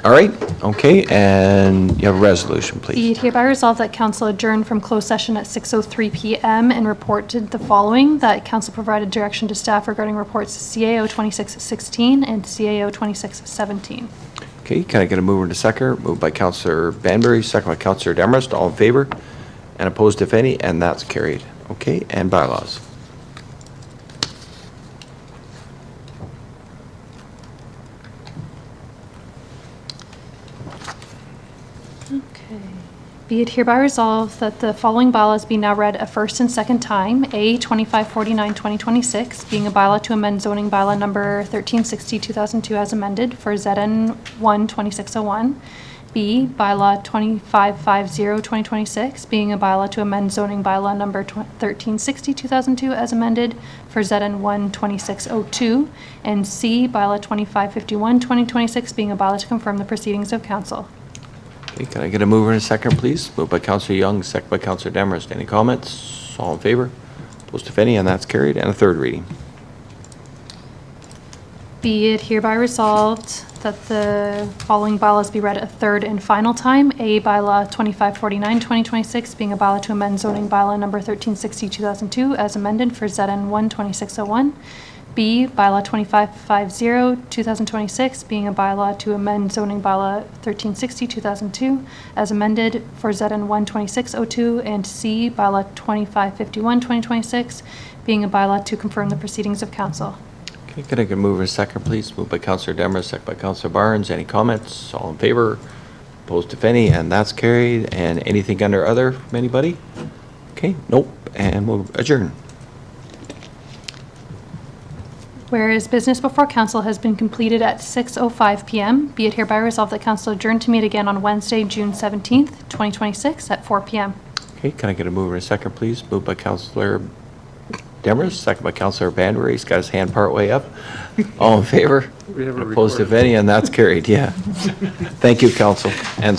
All right, okay, and you have a resolution, Be please. it hereby resolved that council adjourn from closed session at 6:03 PM and reported the following, that council provided direction to staff regarding reports CAO 2616 and CAO 2617. Okay, can I get a mover and a second? Moved by Councillor Banbury, second by Councillor Demarest. All in favor? And opposed, if any, and that's carried. Okay, and bylaws. Okay. Be it hereby resolved that the following bylaws be now read a first and second time. A 2549-2026, being a bylaw to amend zoning bylaw number 1360-2002 as amended for ZN 1-2601. B, bylaw 2550-2026, being a bylaw to amend zoning bylaw number 1360-2002 as amended for ZN 1-2602. And C, bylaw 2551-2026, being a bylaw to confirm the proceedings of council. Okay, can I get a mover and a second, please? Moved by Councillor Young, second by Councillor Demarest. Any comments? All in favor? Opposed, if any, and that's carried. And a third reading. Be it hereby resolved that the following bylaws be read a third and final time. A, bylaw 2549-2026, being a bylaw to amend zoning bylaw number 1360-2002 as amended for ZN 1-2601. B, bylaw 2550-2026, being a bylaw to amend zoning bylaw 1360-2002 as amended for ZN 1-2602. And C, bylaw 2551-2026, being a bylaw to confirm the proceedings of council. Okay, can I get a mover and a second, please? Moved by Councillor Demarest, second by Councillor Barnes. Any comments? All in favor? Opposed, if any, and that's carried. And anything under other from anybody? Okay, nope, and we'll adjourn. Whereas business before council has been completed at 6:05 PM, be it hereby resolved that council adjourn to meet again on Wednesday, June 17th, 2026 at 4 PM. Okay, can I get a mover and a second, please? Moved by Councillor Demarest, second by Councillor Banbury. He's got his hand part way up. All in favor? We have a Opposed, if recording. any, and that's carried, yeah. Thank you, council, and